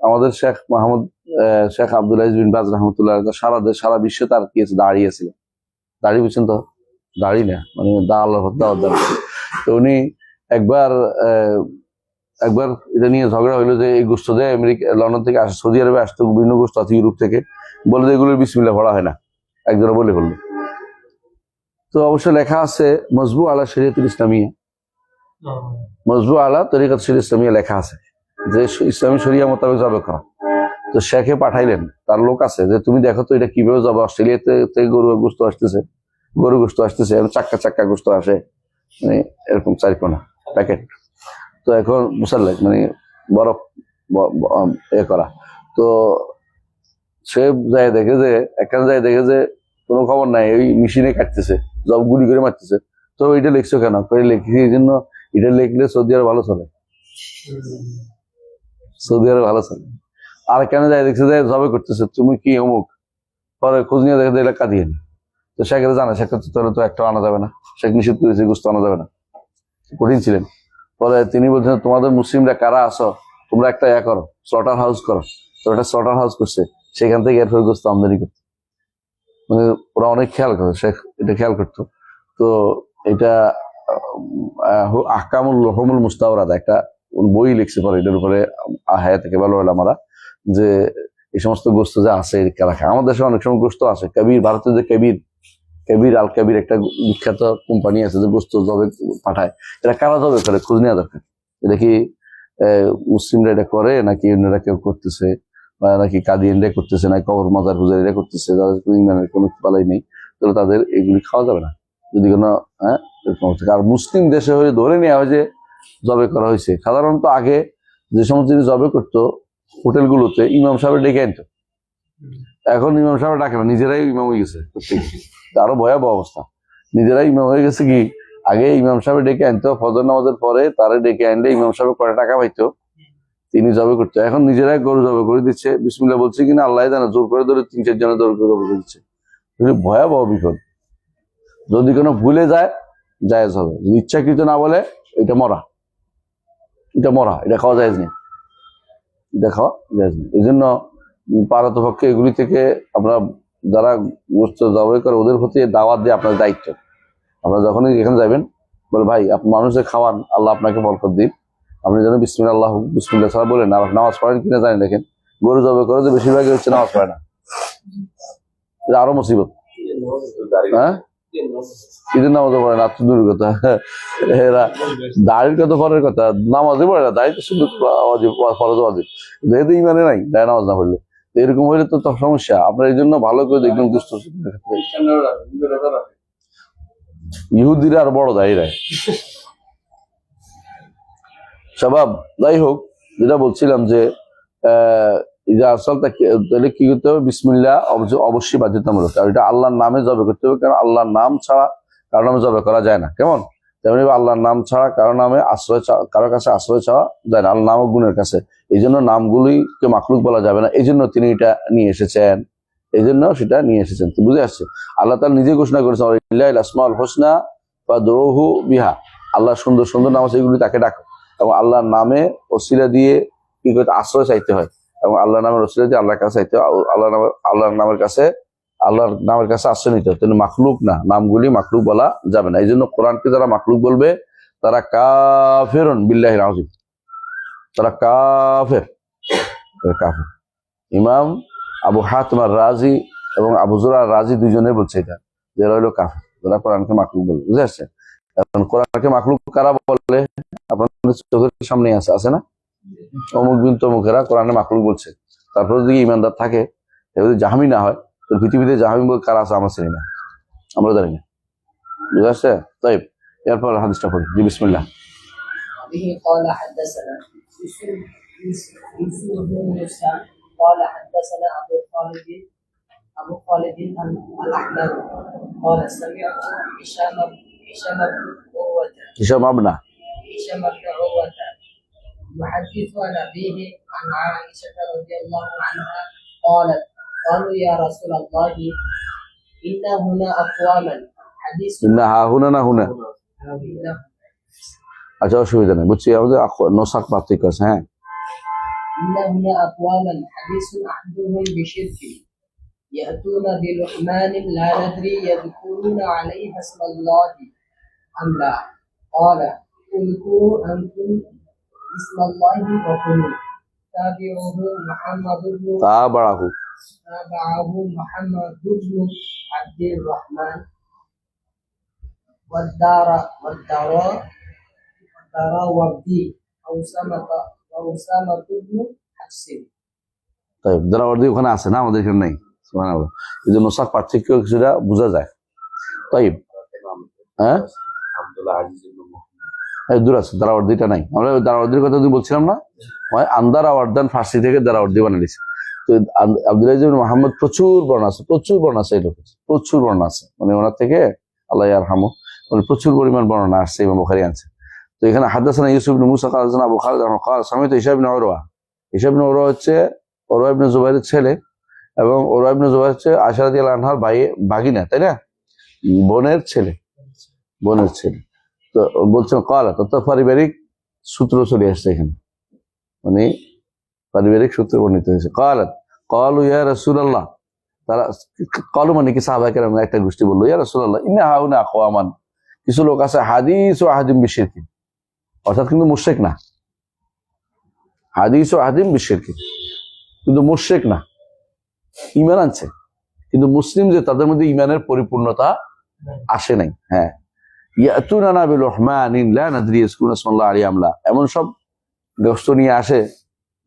Speaker 1: আমাদের শেখ মাহমুদ, শেখ আব্দুল আজিজ বিন বাজ রহমতুল্লাহ, সারা বিশ্বে তার কি আছে, দাঁড়িয়েছিল, দাড়ি, বুঝছেন তো, দাড়ি না মানে আল্লাহর দাওয়াত দান। তো উনি একবার একবার এটা নিয়ে ঝগড়া হইলো যে এই গোষ্ঠ যে আমেরিকা লন্ডন থেকে আসে, সৌদি আরবে আসতো, বিভিন্ন গোষ্ঠ আছে ইউরোপ থেকে, বলে যে এগুলোর বিসমিল্লাহ পড়া হয় না, একজনে বলে ফেললো। তো অবশ্য লেখা আছে মজবু আলা শরিয়তুল ইসলামিয়া, মজবু আলা তরিকাত শরিয়তুল ইসলামিয়া লেখা আছে যে ইসলামী শরিয়া মোতাবেক জবে করা। তো শেখে পাঠাইলেন, তার লোক আছে, যে তুমি দেখো তো এটা কিভাবে যাবে, অস্ট্রেলিয়াতে গরু গোস্ত আসতেছে, চাক্কা চাক্কা গোস্ত আসে, মানে এরকম চারকোনা প্যাকেট। তো এখন মুসাল্লাহ মানে বরফ এ করা। তো সে যায় দেখে যে একখানে যায় দেখে যে কোনো খবর নাই, ওই মেশিনে কাটতেছে, সব গুলি করে মারতেছে। তো এটা লিখছো কেন, লিখি এই জন্য, এটা লিখলে সৌদি আরব ভালো চলে, সৌদি আরব ভালো চলে। আর কেন যায় দেখছে যে জবে করতেছে, তুমি কি অমুক, পরে খোঁজ নিয়ে দেখে এটা কাঁদিয়ে নি। তো শেখের জানে, শেখ তোর তো একটা আনা যাবে না, শেখ নিষেধ করেছে, গোস্ত আনা যাবে না, কঠিন ছিলেন। পরে তিনি বলছেন তোমাদের মুসলিমরা কারা আসো, তোমরা একটা করো, স্লটার হাউস করো। তো এটা স্লটার হাউস করছে, সেখান থেকে এরপর গোস্ত আমদানি করতো, মানে ওরা অনেক খেয়াল করে, শেখ এটা খেয়াল করতো। তো এটা আহকামুল লহমুল মুস্তাওরাদ একটা বই লিখছে পরে এটার উপরে, হায়া থেকে ভালো হলো আমরা, যে এই সমস্ত গোস্ত যে আছে রাখা, আমাদের দেশে অনেক সময় গোস্ত আছে, কবির, ভারতের যে কবির আল কবির একটা বিখ্যাত কোম্পানি আছে যে গোস্ত জবে পাঠায়, এটা কারা জবে করে খোঁজ নেওয়া দরকার। এটা কি মুসলিমরা এটা করে নাকি অন্যরা কেউ করতেছে, বা নাকি কাদিয়ানরা করতেছে, নাকি কবর মাজার পূজারীরা করতেছে, যাদের ইমানের কোনো পালাই নেই, তাহলে তাদের এগুলি খাওয়া যাবে না যদি কোনো এরকম হচ্ছে। আর মুসলিম দেশে হয়ে ধরে নেওয়া হয় যে জবে করা হয়েছে। সাধারণত আগে যে সমস্ত জিনিস জবে করতো হোটেলগুলোতে ইমাম সাহেব ডেকে আনতো, এখন ইমাম সাহেব ডাকে না, নিজেরাই ইমাম হয়ে গেছে, আরো ভয়াবহ অবস্থা, নিজেরাই ইমাম হয়ে গেছে। কি আগে ইমাম সাহেব ডেকে আনতো, ফজর নামাজের পরে তারে ডেকে আনলে ইমাম সাহেব কয়টা টাকা পাইতো, তিনি জবে করতো। এখন নিজেরাই গরু জবে করে দিচ্ছে, বিসমিল্লাহ বলছে কিনা আল্লাহ জানে, জোর করে ধরে 3-4 জনের জোর করে জবে করে দিচ্ছে। ভয়াবহ বিপদ। যদি কোনো ভুলে যায় জায়েজ হবে, যদি ইচ্ছাকৃত না বলে এটা মরা, এটা খাওয়া জায়েজ নেই, এটা খাওয়া জায়েজ নেই। এই জন্য পারতপক্ষে এগুলি থেকে আমরা যারা গোস্ত জবাই করে ওদের প্রতি দাওয়াত দিয়ে আপনার দায়িত্ব। আপনারা যখনই এখানে যাবেন বলে ভাই আপনি মানুষের খাওয়ান, আল্লাহ আপনাকে বরকত দিন, আপনি যেন বিসমিল্লাহ ছাড়া বলেন। আর নামাজ পড়েন কিনা জানি, দেখেন গরু জবাই করে যে বেশিরভাগই হচ্ছে নামাজ পড়ে না, এটা আরো মুসিবত। হ্যাঁ, ঈদের নামাজও পড়ে না, দূর কথা, এরা দাড়ির কথা পরের কথা, নামাজে পড়ে না, দাড়ি তো শুধু ফরজ ওয়াজিব, যেহেতু ইমানে নাই দায় নামাজ না পড়লে, এরকম হইলে তো সমস্যা। আপনার এই জন্য ভালো করে দেখবেন দুস্থ ইহুদিরা আর বড় দায়ীরা স্বভাব। যাই হোক, যেটা বলছিলাম যে তাহলে কি করতে হবে, বিসমিল্লাহ অবশ্যই বাধ্যতামূলক, আর এটা আল্লাহর নামে জবে করতে হবে, কারণ আল্লাহর নাম ছাড়া কারো নামে জবে করা যায় না। কেমন তেমনি আল্লাহর নাম ছাড়া কারো নামে কারো কাছে আশ্রয় চাওয়া যায় না, আল্লাহ নামক গুণের কাছে। এই জন্য নামগুলিকে মাখলুক বলা যাবে না, এই জন্য তিনি এটা নিয়ে এসেছেন, এই জন্য সেটা নিয়ে এসেছেন। বুঝে আসছে, আল্লাহ তাআলা নিজে ঘোষণা করেছেন আসমাউল হোসনা ফাদউহু বিহা, আল্লাহ সুন্দর সুন্দর নাম আছে এগুলি তাকে ডাকো, এবং আল্লাহর নামে ওসিলা দিয়ে কি করতে আশ্রয় চাইতে হয়, এবং আল্লাহর নামের ওসিলা দিয়ে আল্লাহর কাছে চাইতে হয়, আল্লাহর নামের কাছে আশ্রয় নিতে হয়। তাহলে মাখলুক না, নামগুলি মাখলুক বলা যাবে না। এই জন্য কোরআনকে যারা মাখলুক বলবে তারা কাফিরুন বিল্লাহিল আযীম, তারা কাফের। ইমাম আবু হাতিম আর-রাজি এবং আবু যুরা আর-রাজি দুইজনে বলছে এটা, যে এরা হলো কাফের, যারা কোরআনকে মাখলুক বলবে। বুঝে আসছে? এখন কোরআনকে মাখলুক কারা বলে? আপনাদের চোখের সামনে আছে না? অমুক বিন তমুকেরা কোরআনে মাখলুক বলছে। তারপরে যদি ইমানদার থাকে, যদি জাহামি না হয়, তো পৃথিবীতে জাহামি কারা আছে আমরা চিনি না, আমরা জানি না। বুঝে আসছে? তাই এরপর হাদিসটা পড়ি। জি বিসমিল্লাহ।
Speaker 2: به قال حدثنا يوسف بن موسى قال حدثنا أبو خالد الأحمر قال سمعت هشام بن عروة
Speaker 1: হিসাব আবনা
Speaker 2: يحدث عن أبيه عن عائشة رضي الله عنها قالت قالوا يا رسول الله إن هنا أقواما حديث
Speaker 1: না হুনা না হুনা, আচ্ছা অসুবিধা নেই, বুঝছি। আমাদের নোসাক পার্থক্য আছে। হ্যাঁ,
Speaker 2: إن هنا أقواما حديث أحدهم بشرك يأتون بلحمان لا ندري يذكرون عليها اسم الله أم لا قال اذكروا أنتم اسم الله وكلوا تابعه محمد بن
Speaker 1: তাবারাহু
Speaker 2: عبد الرحمن والدراوردي أسامة بن حفص
Speaker 1: তাই দারাওয়ার্দী ওখানে আছে না, আমাদের এখানে নেই। সুবহানাল্লাহ। এই জন্য নোসাক পার্থক্য কিছুটা বোঝা যায়। তাই হ্যাঁ, দূর আছে, দারাওয়ার্দীটা নাই। আমরা দারাওয়ার্দীর কথা যদি বলছিলাম না, আন্দার আওয়ার্দান ফার্সি থেকে দারাওয়ার্দী বানিয়েছে। তো আব্দুল্লাহ ইবনে মুহাম্মদ প্রচুর বর্ণনা আছে এই লোকের, প্রচুর বর্ণনা আছে, মানে ওনার থেকে আল্লাহ ইয়ারহামু, মানে প্রচুর পরিমাণ বর্ণনা আসছে, ইমাম বুখারী আনছে। তো এখানে হাদাসানা Yusuf ibn Musa قال حدثنا Abu Khalid قال سمعت Hisham ibn Urwa. Hisham ibn Urwa হচ্ছে উরওয়া ইবনে জুবাইরের ছেলে, এবং উরওয়া ইবনে জুবাইর হচ্ছে আয়েশা রাদিয়াল্লাহু আনহার ভাগিনা, তাই না? বোনের ছেলে। তো বলছেন قال, তো পারিবারিক সূত্র চলে আসছে এখানে, মানে পারিবারিক সূত্রে বর্ণিত হয়েছে। قالوا يا رسول الله, তারা কালু মানে কি সাহাবায়ে কেরাম একটা গোষ্ঠী বললো, ইয়া রাসূলুল্লাহ ইন্না হাউনা আকওয়ামান, কিছু লোক আছে হাদিস ও আহাদিম বিশিরকি, অর্থাৎ কিন্তু মুশরিক না, হাদিস ও আহাদিম বিশিরকি, কিন্তু মুশরিক না, ঈমান আনছে, কিন্তু মুসলিম যে তাদের মধ্যে ঈমানের পরিপূর্ণতা আসে নাই। হ্যাঁ, ইয়াতুনা বিল রহমানিন লা নাদরি ইয়াসকুনা সাল্লাল্লাহু আলাইহি আমলা, এমন সব গোশত নিয়ে আসে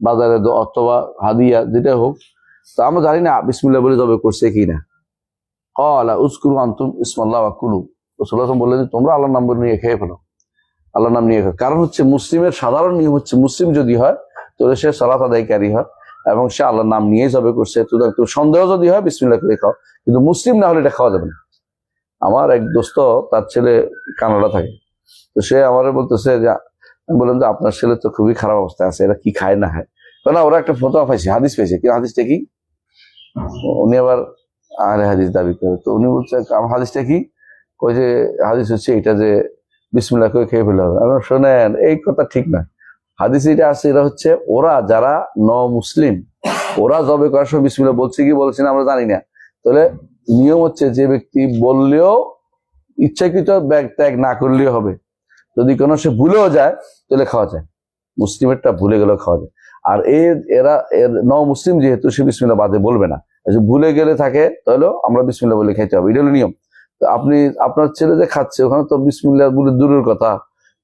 Speaker 1: বাজারে অথবা হাদিয়া যেটা হোক, তো আমরা জানি না বিসমিল্লাহ বলে জবে করছে কি না। ক্বালা উযকুরু আনতুম ইসমাল্লাহ ওয়া কুলু, রাসূলুল্লাহ বললেন যে তোমরা আল্লাহর নাম নিয়ে খেয়ে ফেলো, আল্লাহর নাম নিয়ে খাও। কারণ হচ্ছে মুসলিমের সাধারণ নিয়ম হচ্ছে, মুসলিম যদি হয় তাহলে সে সালাত আদায়কারী হয় এবং সে আল্লাহর নাম নিয়ে জবে করছে। তো সন্দেহ যদি হয় বিসমিল্লাহ করে খাও, কিন্তু মুসলিম না হলে এটা খাওয়া যাবে না। আমার এক দোস্ত, তার ছেলে কানাডা থাকে, তো সে আমার বলতেছে যে, আমি বললাম যে আপনার ছেলে তো খুবই খারাপ অবস্থায় আছে, এরা কি খায় না খায়? না, ওরা একটা ফতোয়া পাইছে, হাদিস পেয়েছে, কি হাদিসটা কি? উনি আবার আহলে হাদিস দাবি করে, তো উনি বলছে আমার হাদিসটা কি? কই যে হাদিস হচ্ছে এটা যে বিসমিল্লাহ করে খেয়ে ফেলে হবে। আমরা শোনেন, এই কথা ঠিক না। হাদিস এটা আছে, এরা হচ্ছে ওরা যারা মুসলিম, ওরা জবে করার সময় বিসমিল্লাহ বলছে কি বলছে না আমরা জানি না। তাহলে নিয়ম হচ্ছে যে ব্যক্তি বললেও ইচ্ছাকৃত ত্যাগ না করলেও হবে, যদি কোনো সে ভুলেও যায় তাহলে খাওয়া যায়, মুসলিমেরটা ভুলে গেলেও খাওয়া যায়। আর এরা মুসলিম যেহেতু সে বিসমিল্লাহ বাদে বলবে না, ভুলে গেলে থাকে তাহলে আমরা বিসমিল্লাহ বলে খাইতে হবে, এটা হলো নিয়ম। তো আপনি আপনার ছেলে যে খাচ্ছে ওখানে তো বিসমিল্লাহ বলে দূরের কথা,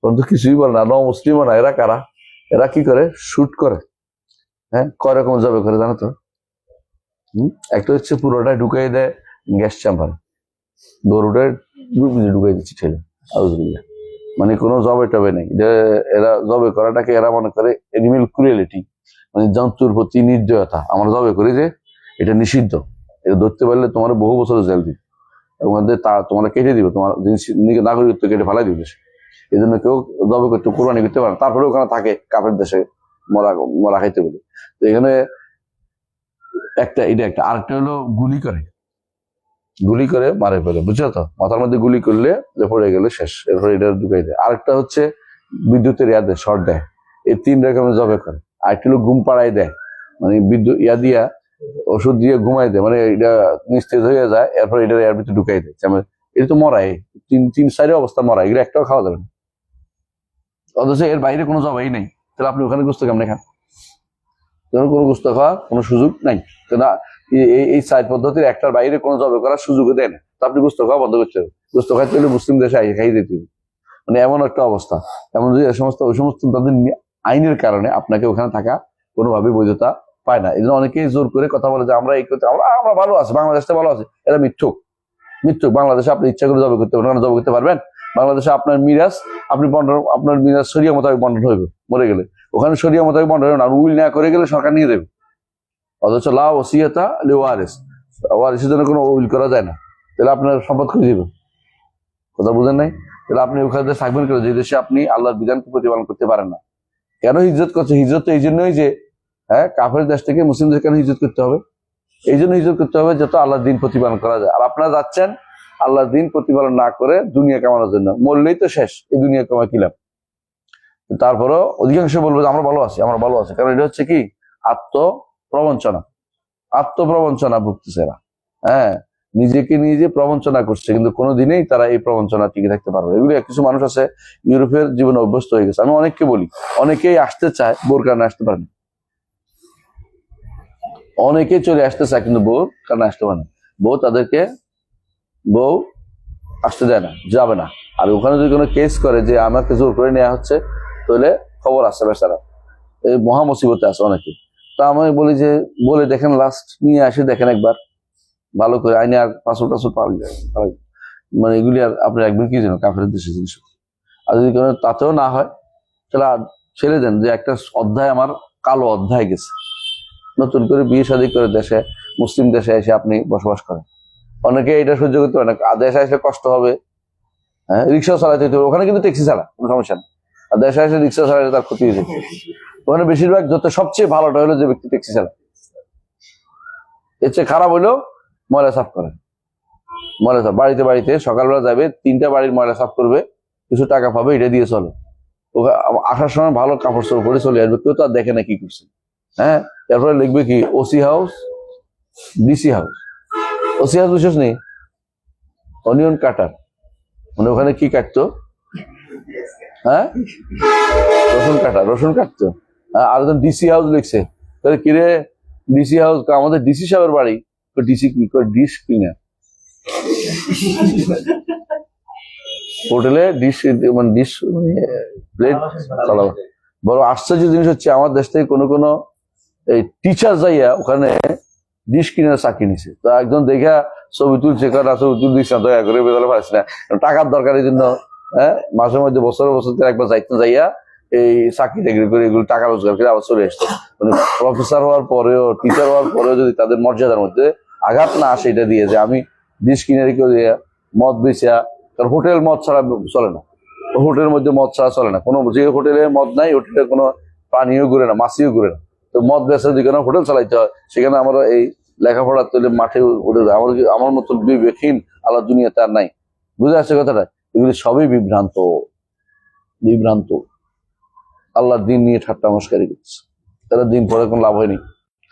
Speaker 1: কিন্তু কিছুই বলে না, মুসলিমও না। এরা কারা? এরা কি করে? শুট করে। হ্যাঁ, কয় রকম জবে করে জানো তো? একটা হচ্ছে পুরোটাই ঢুকাই দেয় গ্যাস চেম্বারে, গরুটাই ঢুকাই দিচ্ছে ছেলে, আউযুবিল্লাহ, মানে কোনো জবে টবে নেই। এরা জবে করাটাকে এরা মনে করে এনিমেল ক্রুয়েলিটি, মানে জন্তুর প্রতি নির্দয়তা। আমরা জবে করি যে এটা নিষিদ্ধ, এটা ধরতে পারলে তোমার বহু বছরের জেল দিবে এবং তোমরা কেটে দিবে, তোমার নাগরিকত্ব কেটে ফেলাই দিবে। এই জন্য কেউ জবে করতে, কোরবানি করতে পারে, তারপরে ওখানে থাকে কাফের দেশে মরা খাইতে বলে। তো এখানে এটা একটা, আরেকটা হলো গুলি করে, গুলি করে মারে ফেলে, বুঝছো তো? মাথার মধ্যে গুলি করলে যে পড়ে গেলে শেষ, এরপরে এটা ঢুকাই দেয়। আরেকটা হচ্ছে বিদ্যুতের ইয়া দেয়, শর্ট দেয়। এই 3 রকমের জবে করে। আরেকটা হলো ঘুম পাড়াই দেয়, মানে বিদ্যুৎ ইয়া দিয়া ওষুধ দিয়ে ঘুমাই দেয়, মানে এটা নিস্তেজ হয়ে যায়, এরপর এটা এর ভিতরে ঢুকাই দেয়। এটা তো মরাই, 3-4 অবস্থা মরাই, এগুলো একটাও খাওয়া যাবে না। অথচ এর বাইরে কোনো জবাই নেই, তাহলে আপনি ওখানে গোস্ত কেমনে খান? কোনো গোস্ত খাওয়ার কোনো সুযোগ নাই। না, এই 4 পদ্ধতির একটার বাইরে কোনো জবে করার সুযোগও দেয় না, তো আপনি গোস্ত খাওয়া বন্ধ করতে হবে। গোস্ত খাইতে হলে মুসলিম দেশে খাই দিতে হবে, মানে এমন একটা অবস্থা। এমন যে ওই সমস্ত তাদের আইনের কারণে আপনাকে ওখানে থাকা কোনোভাবে বৈধতা পায় না। এই জন্য অনেকেই জোর করে কথা বলে যে আমরা এই করতে, আমরা ভালো আছি, বাংলাদেশটা ভালো আছে। এরা মিথ্যুক। বাংলাদেশে আপনি ইচ্ছা করে জবে করতে পারবেন, জবে করতে পারবেন? বাংলাদেশে আপনার মিরাজ আপনি বন্টন, আপনার মিরাজ শরিয়া মোতাবেক বন্টন হইবে মরে গেলে, ওখানে শরিয়া মোতাবেক বন্টন হবে না, উইল না করে গেলে সরকার নিয়ে দেবে। অথচ লা ওসিয়াতা লি ওয়ারিস, ওয়ারিসের জন্য কোনো উইল করা যায় না, তাহলে আপনার সম্পদ খুঁজে দিবে। কথা বুঝেন নাই? তাহলে আপনি ওখানে থাকবেন করে, যে দেশে আপনি আল্লাহর বিধানকে প্রতিপালন করতে পারেন না। কেন হিজরত করছে? হিজরত তো এই জন্যই যে কাফের দেশ থেকে মুসলিম দেশে কেন হিজরত করতে হবে? এই জন্য হিজরত করতে হবে যত আল্লাহর দিন প্রতিপালন করা যায়। আর আপনারা যাচ্ছেন আল্লাহর দিন প্রতিপালন না করে দুনিয়া কামানোর জন্য। মরলেই তো শেষ, এই দুনিয়া কামাই কি লাভ? তারপরও অধিকাংশ বলবো যে আমরা ভালো আছি, আমরা ভালো আছি, কারণ এটা হচ্ছে কি আত্মপ্রবঞ্চনা ভুগতেছে এরা। হ্যাঁ, নিজেকে নিজে প্রবঞ্চনা করছে, কিন্তু কোনোদিনই তারা এই প্রবঞ্চনা টিকে থাকতে পারবে। এগুলো কিছু মানুষ আছে ইউরোপের জীবনে অভ্যস্ত হয়ে গেছে। আমি অনেককে বলি, অনেকেই আসতে চায়, বোর কারণে আসতে পারে না। অনেকেই চলে আসতে চায়, কিন্তু বোর কারণে আসতে পারে না। বউ আসতে দেয় না, যাবে না। আর ওখানে যদি কোনো কেস করে যে আমাকে জোর করে নেওয়া হচ্ছে, তাহলে খবর আছে বেচারা, এই মহা মুসিবতে আছে অনেকে। তা আমি বলি যে বলে দেখেন, লাস্ট নিয়ে আসে দেখেন একবার ভালো করে, আইনে আর পাসপোর্ট পাওয়া যায়, মানে এগুলি আর আপনি রাখবেন কি জন্য? কাফের দেশে জিনিস। আর যদি কোনো তাতেও না হয়, তাহলে ছেড়ে দেন, যে একটা অধ্যায় আমার কালো অধ্যায় গেছে। নতুন করে বিয়ে শাদী করে দেশে, মুসলিম দেশে এসে আপনি বসবাস করেন। অনেকে এটা সহ্য করতে পারে না, দেশে আসলে কষ্ট হবে। হ্যাঁ, রিক্সা চালাতে হতে হবে, ওখানে কিন্তু ট্যাক্সি ছাড়া কোনো সমস্যা নেই। আর দেশে আসলে রিক্সা চালালে তার ক্ষতি হয়ে যাবে। ওখানে বেশিরভাগ সবচেয়ে ভালোটা হলো যে ব্যক্তি ট্যাক্সি চালায়, এর চেয়ে খারাপ হলেও ময়লা সাফ করে। ময়লা সাফ বাড়িতে সকালবেলা যাবে, 3টা বাড়ির ময়লা সাফ করবে, কিছু টাকা পাবে, এটা দিয়ে চলে। আসার সময় ভালো কাপড় চোপড় পরে চলে আসবে, কেউ তো আর দেখে না কি করছে। হ্যাঁ, এরপরে লিখবে কি OC house, DC house. OC house বিশেষ নেই, অনিয়ন কাটার, মানে ওখানে কি কাটতো? হ্যাঁ, রসুন কাটতো। আর একজন ডিসি হাউস লিখছে, তাহলে কিরে ডিসি হাউস? আমাদের ডিসি সাহেবের বাড়ি। ডিসি কি করে? Dish cleaner. হোটেলে ডিশ প্লেট চালাবো। বড় আশ্চর্য জিনিস হচ্ছে, আমার দেশ থেকে কোনো এই টিচার যাইয়া ওখানে ডিশ কিনে চাকরি নিছে। তো একজন দেখা ছবি তুলছে, ছবি তুল দিচ্ছে না, দয়া করে বেতলে পারিস না, টাকার দরকারের জন্য। হ্যাঁ, মাঝে মধ্যে বছর একবার যাইয়া এই চাকরি টাকরি করে এগুলো টাকা রোজগার করে আবার চলে আসতো। মানে প্রফেসর হওয়ার পরেও, টিচার হওয়ার পরেও যদি তাদের মর্যাদার মধ্যে আঘাত না আসে, এটা দিয়ে যে আমি ডিশ কিনে রেখে মদ বেচা, কারণ হোটেল মদ ছাড়া চলে না, হোটেলের মধ্যে মদ ছাড়া চলে না। কোনো যে হোটেলে মদ নাই, হোটেলে কোনো পানিও ঘুরে না, মাছিও ঘুরে না। তো মদ বেচার যেখানে হোটেল চালাইতে হয়, সেখানে আমরা এই লেখাপড়া তুলে মাঠে উঠে যায়। আমার মতো বিবেকহীন আল্লাহ দুনিয়াতে আর নাই। বুঝে আসছে কথাটা? এগুলি সবই বিভ্রান্ত। আল্লাহর দিন নিয়ে ঠাট্টা মস্কারি করছে। তারা দিন পড়ে কোনো লাভ হয়নি।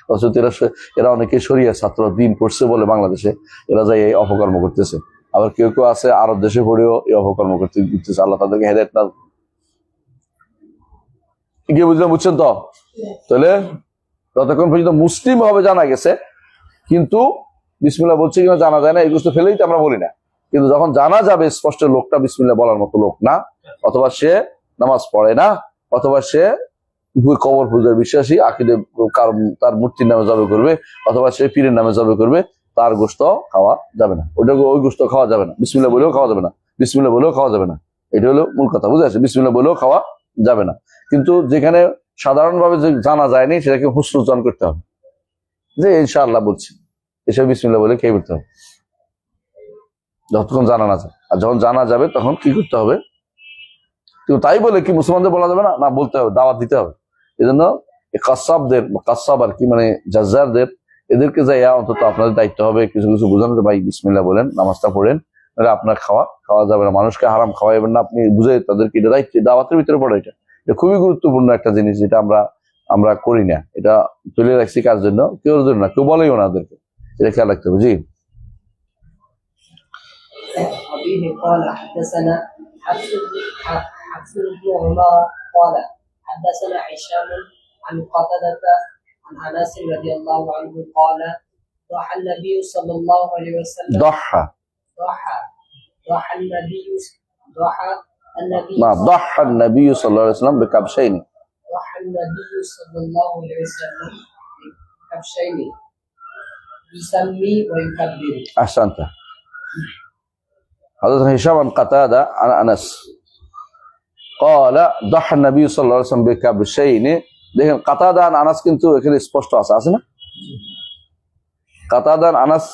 Speaker 1: অথচ এরা অনেকে শরিয়া ছাত্র, দিন পড়ছে বলে বাংলাদেশে এরা যাই এই অপকর্ম করতেছে। আবার কেউ আছে আরব দেশে পড়েও এই অপকর্ম করতেছে। আল্লাহ তাদেরকে হেদায়েত না। কি বুঝছেন তো? তাহলে ততক্ষণ পর্যন্ত মুসলিম হবে জানা গেছে, কিন্তু বিসমিল্লাহ বলছে কিনা জানা যায় না, এই গোষ্ঠ ফেলেই তো আমরা বলি না। কিন্তু যখন জানা যাবে স্পষ্ট লোকটা বিসমিল্লাহ বলার মতো লোক না, অথবা সে নামাজ পড়ে না, অথবা সে কবর পূজার বিশ্বাসী, আকিদে তার মূর্তির নামে জবে করবে, অথবা সে পীরের নামে জবে করবে, তার গোশত খাওয়া যাবে না। ওই গোশত খাওয়া যাবে না, বিসমিল্লাহ বলেও খাওয়া যাবে না, বিসমিল্লাহ বলেও খাওয়া যাবে না। এটা হলো মূল কথা, বুঝে আসছে? বিসমিল্লাহ বলেও খাওয়া যাবে না। কিন্তু যেখানে সাধারণভাবে যে জানা যায়নি, সেটাকে হুসনুজ্জান করতে হবে, যে ইনশাআল্লাহ বলছি, এসব বিসমিল্লাহ বলে খেয়ে করতে হবে যতক্ষণ জানা না যায়। আর যখন জানা যাবে তখন কি করতে হবে? কিন্তু তাই বলে কি মুসলমানদের বলা যাবে না? না, বলতে হবে, দাওয়াত দিতে হবে। এই জন্য কাসাবদের, কাসাব আর কি মানে জাজ্জারদের, এদেরকে যাইয়া অন্তত আপনাদের দায়িত্ব হবে কিছু কিছু বোঝানো, যে ভাই বিসমিল্লাহ বলেন, নামাজটা পড়েন, নাহলে আপনার খাওয়া যাবে না, মানুষকে হারাম খাওয়াইবেন না, আপনি বুঝে তাদেরকে এটা দায়িত্ব, দাওয়াতের ভিতরে পড়ে এটা। এটা খুবই গুরুত্বপূর্ণ একটা জিনিস, যেটা আমরা করি না। এটা তুলে রাখছি কার জন্য? কেউ জন্য না, কেউ বলেই না ওদেরকে, এটা খেয়াল রাখতে হবে। জি
Speaker 2: وبه قال حدثنا حفص بن عمر قال حدثنا هشام عن قتادة عن انس رضي الله عنه قال ضحى النبي صلى الله عليه وسلم
Speaker 1: ضحى
Speaker 2: ضحى ضحى النبي ضحى النبي
Speaker 1: ما ضحى النبي صلى الله عليه وسلم بكبشين.
Speaker 2: ضحى النبي صلى الله عليه وسلم بكبشين يسمي ويكبر.
Speaker 1: احسنت. حضرتنا هشام عن قتادة عن انس قال ضحى النبي صلى الله عليه وسلم بكبشين. দেখেন কাতাদা আন আনাস কিন্তু এখানে স্পষ্ট আছে না? কাতাদা আন আনাস,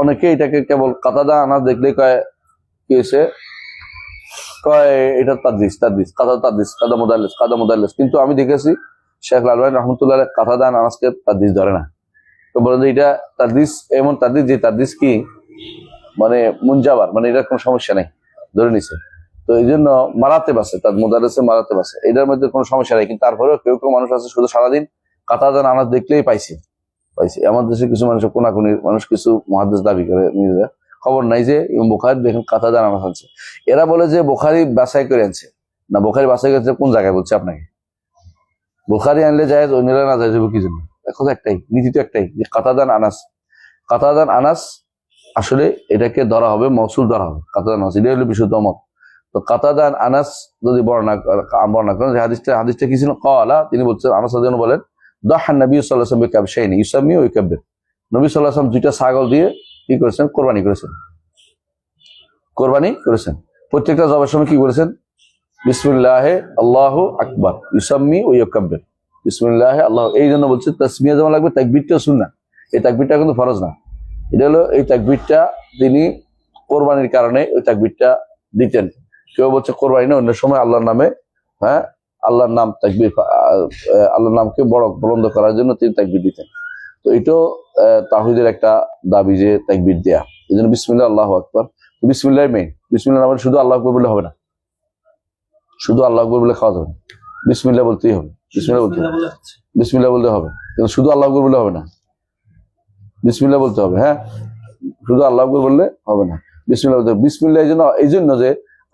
Speaker 1: অনেকে এটাকে কেবল কাতাদা আনাস দেখলে কয় কি হয়েছে, কয় এটা তাদরিস কাদা মুদাল্লিস, কিন্তু আমি দেখেছি শেখ আলবানী রহমতুল্লাহ কাতাদা আন আনাসকে তাদরিস ধরে না, তো বলে যে এটা তাদরিস, এমন তাদরিস যে তাদরিস কি মানে মুনজাবার, মানে এটার কোনো সমস্যা নেই, ধরে নিছে। তো এই জন্য মারাতেব আছে, তার মুদাল্লিসের মারাতেব আছে, এটার মধ্যে কোনো সমস্যা নেই। কিন্তু তারপরেও কেউ কেউ মানুষ আছে শুধু সারাদিন কাতাদা আন আনাস দেখলেই পাইছে। আমাদের দেশে কিছু মানুষ, কোনাকুনি মানুষ, কিছু মুহাদ্দিস দাবি করে নিজেরা, খবর নাই যে ইমাম বুখারী দেখেন কাতাদা আন আনাস আনছে। এরা বলে যে বুখারী বাছাই করে আনছে, না বুখারী বাছাই করেছে কোন জায়গায় বলছে আপনাকে? বুখারী আনলে জায়েজ, অন্যরা না জায়েজ হবে কি জন্য? এখন একটাই নীতি, তো একটাই, যে কাতাদা আন আনাস আসলে এটাকে ধরা হবে, মওসুল ধরা হবে, কাতাদা আন আনাস, এটা হলো বিশুদ্ধ মত। তো কাতাদা আন আনাস যদি বর্ণনা করেন যে হাদিসটা কি ছিল, ক্বালা, তিনি বলছেন, আনাস রাদিয়াল্লাহু বলেন, দাহা নবী সাল্লাল্লাহু আলাইহি ওয়াসাল্লাম বিকাবশাইন ইউসাম্মি ওয়া ইউকাব্বির। নবী সাল্লাল্লাহু আলাইহি ওয়াসাল্লাম দুইটা ছাগল দিয়ে কি করেছেন? কোরবানি করেছেন। প্রত্যেকটা জবের সময় কি করেছেন? বিসমিল্লাহে আল্লাহু আকবার, ইউসাম্মি ওয়া ইউকাব্বির, বিসমিল্লাহে আল্লাহ। এই জন্য বলছে তাসমিয়া যেমন লাগবে, তাকবীরটাও সুন্নাহ। এই তাকবীরটা কিন্তু ফরজ না, এটা হলো এই তাকবীরটা তিনি কোরবানির কারণে ওই তাকবীরটা দিতেন। কেউ বলছে কোরবানি না, অন্য সময় আল্লাহর নামে, হ্যাঁ, আল্লাহর নাম তাকবীর, আল্লাহর নামকে বড় বুলন্দ করার জন্য তিনি তাকবীর দিতেন। তো এটাও তাওহীদের একটা দাবি, যে তাকবীর দেয়া। এই জন্য বিসমিল্লাহ আল্লাহু আকবার, বিসমিল্লাহ মেইন। বিসমিল্লাহ নামে শুধু আল্লাহু আকবার বললে হবে না, শুধু আল্লাহু আকবার বলে খাওয়া যাবে না, বিসমিল্লাহ বলতেই হবে, বিসমিল্লাহ বলতে হবে, কিন্তু শুধু আল্লাহু আকবার বললে হবে না, বিসমিল্লাহ বলতে হবে। হ্যাঁ, শুধু আল্লাহু আকবার বললে হবে না, বিসমিল্লাহ বলতে হবে। বিসমিল্লাহ এই জন্য যে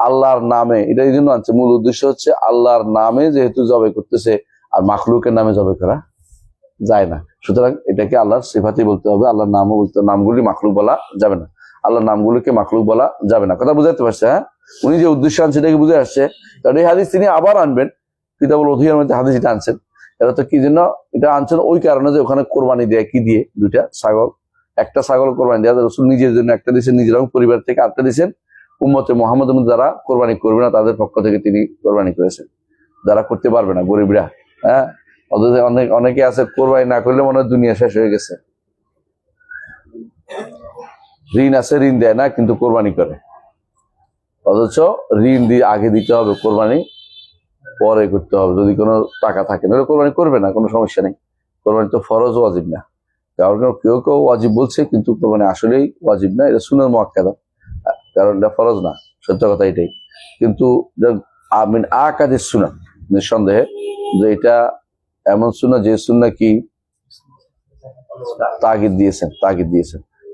Speaker 1: আল্লাহর নামে, এটা এই জন্য আনছে, মূল উদ্দেশ্য হচ্ছে আল্লাহর নামে যেহেতু জবে করতেছে, আর মাখলুকের নামে জবে করা যায় না, সুতরাং এটাকে আল্লাহর সিফাতি বলতে হবে, আল্লাহর নামও বলতে, নামগুলি মাখলুক বলা যাবে না, আল্লাহর নামগুলিকে মাখলুক বলা যাবে না। কথা বুঝাতে পারছে? হ্যাঁ, উনি যে উদ্দেশ্য আনছে এটাকে বুঝে আসছে। কারণ এই হাদিস তিনি আবার আনবেন, কিতাবুল উযহিয়ার মধ্যে হাদিস এটা আনছেন। এটা তো কি জন্য এটা আনছেন? ওই কারণে যে ওখানে কোরবানি দেয়, কি দিয়ে? দুইটা ছাগল, একটা ছাগল কোরবানি দেওয়া, রাসূল নিজের জন্য একটা দিয়েছেন, নিজের পরিবার থেকে আরেকটা দিয়েছেন উম্মতে মুহাম্মাদের মধ্যে যারা কোরবানি করবে না তাদের পক্ষ থেকে তিনি কোরবানি করেছেন, যারা করতে পারবে না, গরিবরা। হ্যাঁ, অথচ অনেকে আছে কোরবানি না করলে মনে হয় দুনিয়া শেষ হয়ে গেছে, ঋণ আছে, ঋণ দেয় না, কিন্তু কোরবানি করে। অথচ ঋণ দিয়ে আগে দিতে হবে, কোরবানি পরে করতে হবে যদি কোনো টাকা থাকে, নাহলে কোরবানি করবে না, কোনো সমস্যা নেই। কোরবানি তো ফরজ ওয়াজিব না। কারণ কেউ কেউ ওয়াজিব বলছে, কিন্তু কোরবানি আসলেই ওয়াজিব না, এটা সুন্নাহ মুআক্কাদা, কারণ এটা ফরজ না, সত্য কথা এটাই। কিন্তু আমিন আকাদিস সুন্নাহ, নিঃসন্দেহে যে এটা এমন সুন্নাহ যে সুন্নাহ কি তাগিদ দিয়েছেন।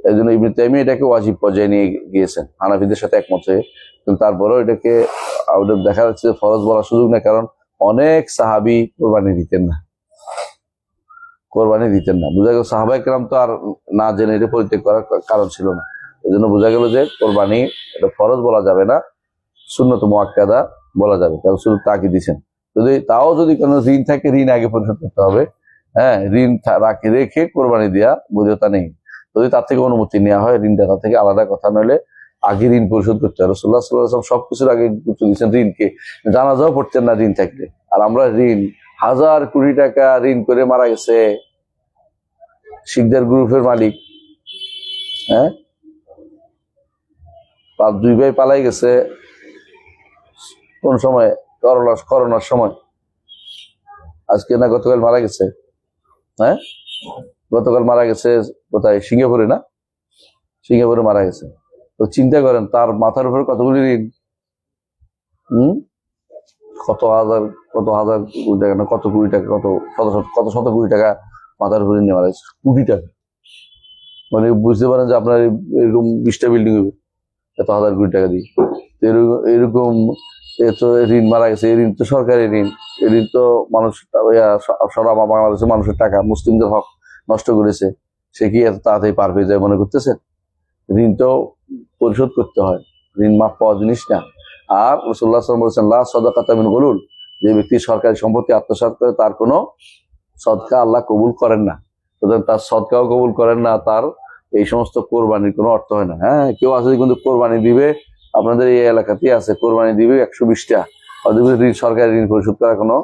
Speaker 1: এই জন্য ইবনে তাইমিয়া এটাকে ওয়াজিব পর্যায়ে নিয়ে গিয়েছেন, হানাফিদের সাথে একমত হয়ে। কিন্তু তারপরেও এটাকে দেখা যাচ্ছে ফরজ বলার সুযোগ নেই, কারণ অনেক সাহাবী কোরবানি দিতেন না। বোঝা গেল সাহাবায়ে কেরাম তো আর না জেনে এটা পরিত্যাগ করার কারণ ছিল না। এই জন্য বোঝা গেল যে কোরবানি এটা ফরজ বলা যাবে না, সুন্নত মুআক্কাদা বলা যাবে, কারণ শুধু তাকিদ দিয়েছেন। যদি কোনো ঋণ থাকে, ঋণ আগে পরিশোধ করতে হবে। হ্যাঁ, ঋণ রেখে কোরবানি দেওয়া বৈধতা নেই। যদি তার থেকে অনুমতি নেওয়া হয়, ঋণটা তার থেকে আলাদা কথা, নইলে আগে ঋণ পরিশোধ করতে হবে। রাসূলুল্লাহ সাল্লাল্লাহু আলাইহি ওয়াসাল্লাম সবকিছুর আগে গুরুত্ব দিয়েছেন ঋণকে, জানাজাও পড়তেন না ঋণ থাকলে। আর আমরা ঋণ, 1000 কোটি টাকা ঋণ করে মারা গেছে শিকদার গ্রুপের মালিক। হ্যাঁ, 2 ভাই পালাই গেছে কোন সময়? করোনার সময়, আজকে না গতকাল মারা গেছে। হ্যাঁ, গতকাল মারা গেছে কোথায়, সিঙ্গাপুরে না, সিঙ্গাপুরে মারা গেছে। তো চিন্তা করেন তার মাথার উপর কতগুলি ঋণ, কত হাজার কোটি টাকা না, কত কোটি টাকা, কত শত কোটি টাকা মাথার উপরে নিয়ে মারা গেছে, কোটি টাকা। মানে বুঝতে পারেন যে আপনার এরকম 20টা বিল্ডিং হবে এত হাজার কোটি টাকা দিয়ে। এরকম এত ঋণ মারা গেছে। এই ঋণ তো সরকারি ঋণ, এই ঋণ তো মানুষ সারা বাংলাদেশের মানুষের টাকা, মুসলিমদের হক নষ্ট করেছে। সে কি এত তাড়াতাড়ি পার হয়ে যায় মনে করতেছে? ঋণ তো পরিশোধ করতে হয়, ঋণ মাফ পাওয়া জিনিস না। আর রাসূলুল্লাহ সাল্লাল্লাহু আলাইহি ওয়াসাল্লাম বলেছেন, লা সাদাকাতা মিন গুলুল, যে ব্যক্তি সরকারি সম্পত্তি আত্মসাৎ করে তার কোনো সদকা আল্লাহ কবুল করেন না। সুতরাং তার সদকাও কবুল করেন না, তার এই সমস্ত কোরবানির কোনো অর্থ হয় না। হ্যাঁ, কেউ আছে কিন্তু কোরবানি দিবে, আপনাদের এই এলাকাতেই আছে, কোরবানি দিবে 120টা, সরকারি ঋণ পরিশোধ করার কোনো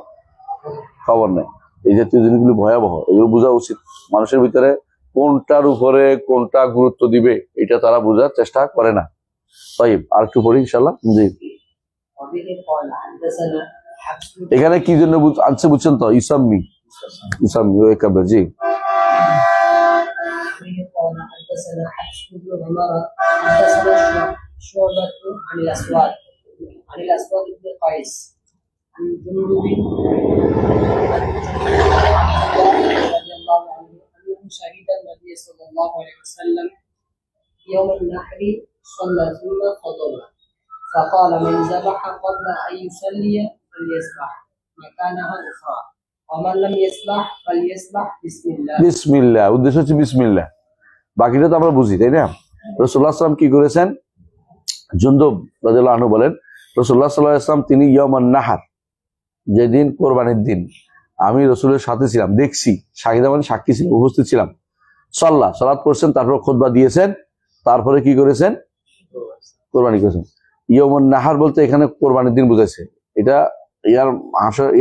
Speaker 1: খবর নেই। এই জাতীয় জিনিসগুলো ভয়াবহ, এগুলো বোঝা উচিত। মানুষের ভিতরে কোনটার উপরে কোনটা গুরুত্ব দিবে এটা তারা বোঝার চেষ্টা করে না। তাই আর একটু পড়ি ইনশাল্লাহ। জি,
Speaker 2: وبه قال حدثنا حفص
Speaker 1: এখানে কি জন্য আনছে বুঝছেন তো? ইসাম্মি ওই কাবে। জি,
Speaker 2: به قال حدثنا حفص بن عمر حدثنا شعبة عن الأسود بن قيس عن جندب رضي الله عنه أنه شهد النبي صلى الله عليه وسلم يوم النحر صلى ثم خطب فقال من ذبح قبل أن يصلي فليذبح مكانها أخرى ومن لم يذبح فليذبح بسم الله
Speaker 1: বিসমিল্লাহ, উদ্দেশ্য হচ্ছে বিসমিল্লাহ। বাকিটা তো আমরা বুঝি, তাই না? রাসূলুল্লাহ সাল্লাল্লাহু আলাইহি ওয়াসাল্লাম কি করেছেন? জুনদুব রাদিয়াল্লাহু আনহু বলেন, রাসূলুল্লাহ সাল্লাল্লাহু আলাইহি ওয়াসাল্লাম তিনি ইয়াউমান নাহার, যেদিন কোরবানির দিন, আমি রাসূলের সাথে ছিলাম, দেখছি, শাহিদা মানে সাক্ষী ছিলাম, উপস্থিত ছিলাম। সালাত করছেন, তারপর খুতবা দিয়েছেন, তারপরে কি করেছেন? কোরবানি করেছেন। ইয়াউমুন নাহার বলতে এখানে কোরবানির দিন বুঝাইছে। এটা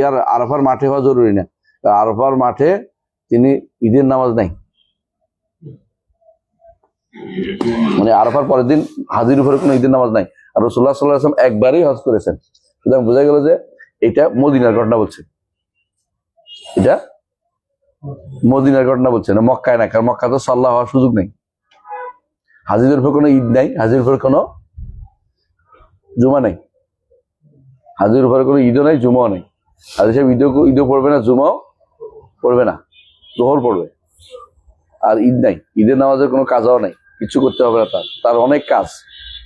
Speaker 1: ইয়ার আরাফার মাঠে হওয়া জরুরি না। আরাফার মাঠে তিনি ঈদের নামাজ নাই, মানে আরাফার পরের দিন হাজির উপরে কোনো ঈদের নামাজ নাই। আর রাসূলুল্লাহ সাল্লাল্লাহু আলাইহি ওয়াসাল্লাম একবারই হজ করেছেন। সুতরাং বোঝা গেল যে এটা মদিনার ঘটনা বলছে, এটা মদিনার ঘটনা বলছে না, মক্কায় না। কারণ মক্কা তো সাল্লাহ হওয়ার সুযোগ নেই, হাজির উপরে কোনো ঈদ নাই, হাজির উপরে কোনো জুমা নেই, হাজির উপরে কোনো ঈদও নাই, জুমাও নেই। হাজির সাহেব ঈদও পড়বে না, জুমাও পড়বে না, জোহর পড়বে। আর ঈদ নাই, ঈদের নামাজের কোনো কাজও নাই, কিছু করতে হবে না। তার অনেক কাজ।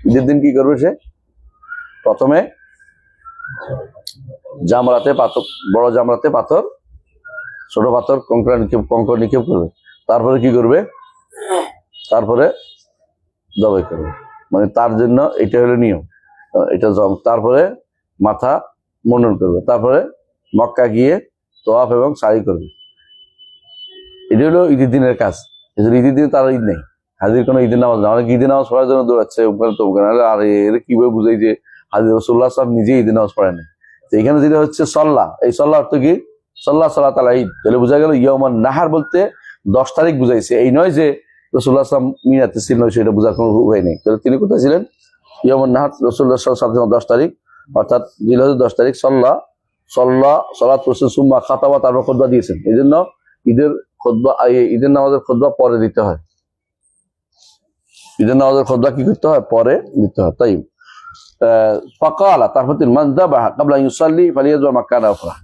Speaker 1: ঈদের দিন কি করবে সে? প্রথমে জামরাতে পাথর, বড় জামরাতে পাথর, ছোট পাথর কঙ্কর নিক্ষেপ করবে। তারপরে কি করবে? তারপরে জবাই করবে, মানে তার জন্য এটা হলো নিয়ম, এটা। তারপরে মাথা মুন্ডন করবে, তারপরে মক্কা গিয়ে তোয়াফ এবং সাই করবে। এটা হলো ঈদের দিনের কাজ। ঈদের দিনে তার ঈদ নেই, হাজির কোনো ঈদের নামাজ না। অনেক ঈদের নামাজ পড়ার জন্য দৌড়াচ্ছে ওখানে তো ওখানে। আর এর কিভাবে বুঝাই যে হাজির রাসূলুল্লাহ সাল্লাল্লাহু আলাইহি ওয়াসাল্লাম নিজে ঈদের নামাজ পড়েন না? তো এখানে যেটা হচ্ছে সল্লাহ, এই সল্লাহ অর্থ কি? সালাত আলা ঈদ। তাহলে বোঝা গেল ইয়াউমান নাহার বলতে 10 তারিখ বুঝাইছে। এই নয় যে রাসূলুল্লাহ সাল্লাল্লাহু আলাইহি ওয়াসাল্লাম মিনাতে ছিলেন, সেটা বোঝার কোনো উপায় নেই। তাহলে তিনি কোথায় ছিলেন? ইয়াউমান নাহার রাসূলুল্লাহ সাল্লাল্লাহু আলাইহি ওয়াসাল্লাম 10 তারিখ, অর্থাৎ জিলহজের 10 তারিখ সালাত করছেন, সুম্মা খাতাবা, তারপর খুতবা দিয়েছেন। এই জন্য ঈদের খুতবা, ঈদের নামাজের খুতবা পরে দিতে হয়। ঈদের নামাজের খুতবা কি করতে হয়? পরে দিতে হয়। তাই ফাকালা, তারপর তিনি মান যাবাহা ক্বাবলা ইউসাল্লি ফালিয়াযবা মাকানা উখরা।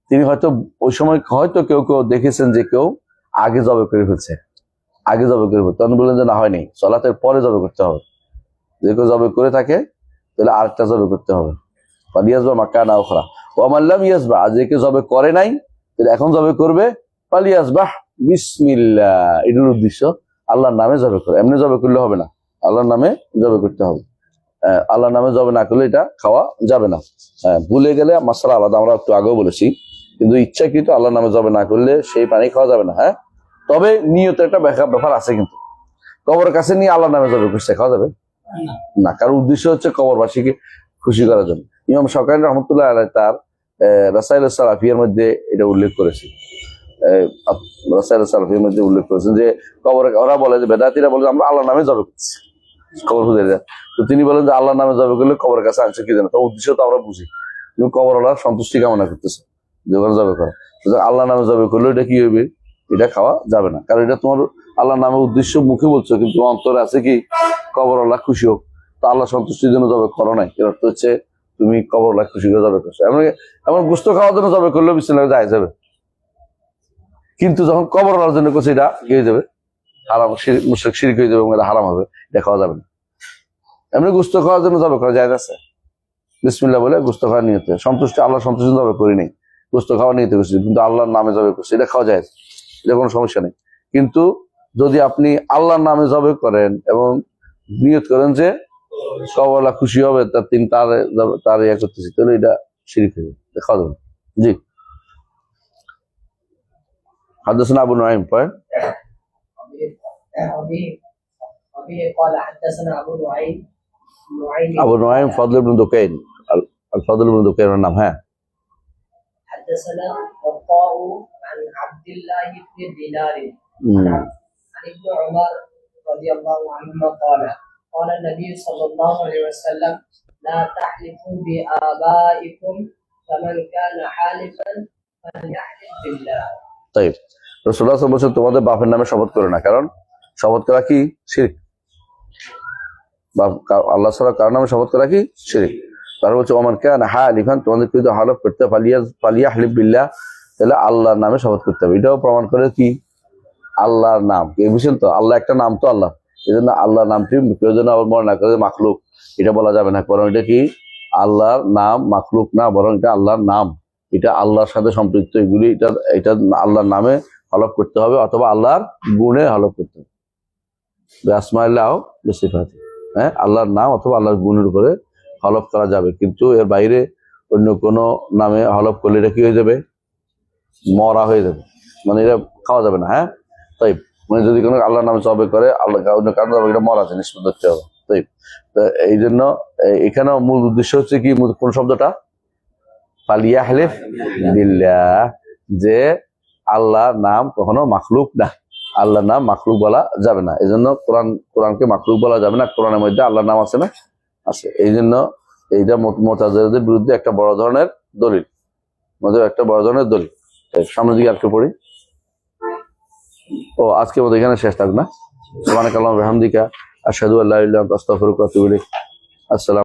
Speaker 1: তিনি হয়তো ওই সময় হয়তো কেউ দেখেছেন যে কেউ আগে জবে করে ফেলছে, আগে জবে করে ফেলছে, তখন বললেন যে না, হয়নি, সালাতের পরে জবে করতে হবে। যে কেউ জবে করে থাকে তাহলে আরেকটা জবে করতে হবে। ফালিয়াযবা মাকানা উখরা ওয়া মান লাম ইয়াযবা, আর যে কেউ জবে করে নাই তাহলে এখন জবে করবে। ফালিয়াযবাহ বিসমিল্লাহ, এটার উদ্দেশ্য আল্লাহর নামে জবে করে। এমনি জবে করলে হবে না, আল্লাহর নামে জবে করতে হবে। আল্লাহর নামে জবে না করলে এটা খাওয়া যাবে না। ভুলে গেলে মাসআলা আলাদা, আমরা একটু আগেও বলেছি, কিন্তু ইচ্ছাকৃত আল্লাহর নামে জবে না করলে সেই পানি খাওয়া যাবে না। হ্যাঁ, তবে নিয়তের একটা ব্যাপার আছে। কিন্তু কবরের কাছে নিয়ে আল্লাহর নামে জবে করছে খাওয়া যাবে না, কারণ উদ্দেশ্য হচ্ছে কবরবাসীকে খুশি করার জন্য। ইমাম শাওকানী রাহমাতুল্লাহ আলাইহি তার রাসাইলুস সালাফিয়ার মধ্যে এটা উল্লেখ করেছে। রাসাইলুস সালাফিয়ার মধ্যে উল্লেখ করেছেন যে কবরে, ওরা বলে যে বেদাতীরা বলে আমরা আল্লাহর নামে জবে করছি, কবর পূজারীরা। তো তিনি বলেন যে আল্লাহর নামে জবে করলে কবরের কাছে আনছে কি জানো, তো উদ্দেশ্য তো আমরা বুঝি, তুমি কবরওয়ালার সন্তুষ্টি কামনা করতেছে যে ওখানে জবে করা। আল্লাহর নামে জবে করলে এটা কি হবে? এটা খাওয়া যাবে না, কারণ এটা তোমার আল্লাহর নামের উদ্দেশ্য মুখে বলছো, কিন্তু অন্তরে আছে কি কবর আল্লাহ খুশি হোক, তো আল্লাহ সন্তুষ্টির জন্য জবে করো নাই, এর অর্থ হচ্ছে তুমি কবর আল্লাহ খুশি করে জবে করছো। এমন গোস্ত খাওয়ার জন্য জবে করলেও বিসমিল্লাহ যায় যাবে, কিন্তু যখন কবর আল্লাহর জন্য করছে এটা কি হয়ে যাবে, হারাম, মুশরিক শিরক হয়ে যাবে এবং এটা হারাম হবে, এটা খাওয়া যাবে না। এমনি গোস্ত খাওয়ার জন্য জবে করা যায় আছে, বিসমিল্লাহ বলে গোস্ত খাওয়া নিয়তে সন্তুষ্টি, আল্লাহ সন্তুষ্টি জবে করি নেই, গোস্ত খাওয়া নিয়তে করছি, কিন্তু আল্লাহর নামে জবে করছি, এটা খাওয়া যায়, এটা কোনো সমস্যা নেই। কিন্তু যদি আপনি আল্লাহর নামে জবে করেন এবং নিয়ত করেন যে কবরলা খুশি হবে তার তিনি তার ইয়া করতেছি, তাহলে এটা শিরক হয়ে যাবে, খাওয়া যাবে না। জি, حدثنا أبو نعيم قال
Speaker 2: وبه قال حدثنا أبو نعيم
Speaker 1: أبو نعيم فضل بن دكين، الفضل بن دكين النام. ها
Speaker 2: حدثنا وقاء عن عبد الله بن دينار عن ابن عمر رضي الله عنهما قال قال النبي صلى الله عليه وسلم لا تحلفوا بآبائكم فمن كان حالفا فليحلف بالله.
Speaker 1: طيب রাসূলুল্লাহ সাল্লাল্লাহু আলাইহি ওয়াসাল্লাম তোমাদের বাপের নামে শপথ করো না, কারণ শপথ করা কি শিরক, আল্লাহ ছাড়া কারোর নামে শপথ করা কি শিরক। তারপর হচ্ছে ওমান কানা হালিফান, তোমাদের যদি হলফ করতে ফালিয়াহলিফ বিল্লাহ, তাহলে আল্লাহর নামে শপথ করতে হবে। এটাও প্রমাণ করে কি আল্লাহর নাম, বুঝছেন তো, আল্লাহ একটা নাম তো আল্লাহ, এই জন্য আল্লাহর নামটি কেউ যেন আবার মনে না করে মাখলুক, এটা বলা যাবে না, বরং এটা কি আল্লাহর নাম, মাখলুক না, বরং এটা আল্লাহর নাম, এটা আল্লাহর সাথে সম্পৃক্ত, এগুলি এটা আল্লাহর নামে হলফ করতে হবে, অথবা আল্লাহর গুণে হলফ করতে হবে, আসমাইল্লাহ বিসিফাতি, হ্যাঁ, আল্লাহর নাম অথবা আল্লাহর গুণের উপরে হলফ করা যাবে, কিন্তু এর বাইরে অন্য কোনো নামে হলফ করলে এটা কি হয়ে যাবে, মরা হয়ে যাবে, মানে এটা খাওয়া যাবে না। হ্যাঁ, তাই মানে যদি কোনো আল্লাহর নামে জবে করে, আল্লাহ অন্য কারণ যাবে, এটা মরা জিনিস ধরতে হবে। তাই এই জন্য এখানেও মূল উদ্দেশ্য হচ্ছে কি, কোন শব্দটা ফালিয়াহলিফ বিল্লাহ, যে আল্লাহর নাম কখনো মাখলুক না, আল্লাহর নাম মাখলুক বলা যাবে না, এই জন্য কোরআনকে মাখলুক বলা যাবে না, কোরআনের মধ্যে আল্লাহর নাম আছে না, আছে, এই জন্য এইটা মুতাজিলাদের বিরুদ্ধে একটা বড় ধরনের দলিল, একটা বড় ধরনের দলিল। সামনের দিকে একটু পড়ি। ও আজকে মতো এখানে শেষ থাক না, সুবহানাকাল্লাহুম্মা ওয়া বিহামদিকা আশহাদু আল্লা ইলাহা ইল্লা আনতা আস্তাগফিরুকা ওয়া আতুবু ইলাইক। আসসালাম।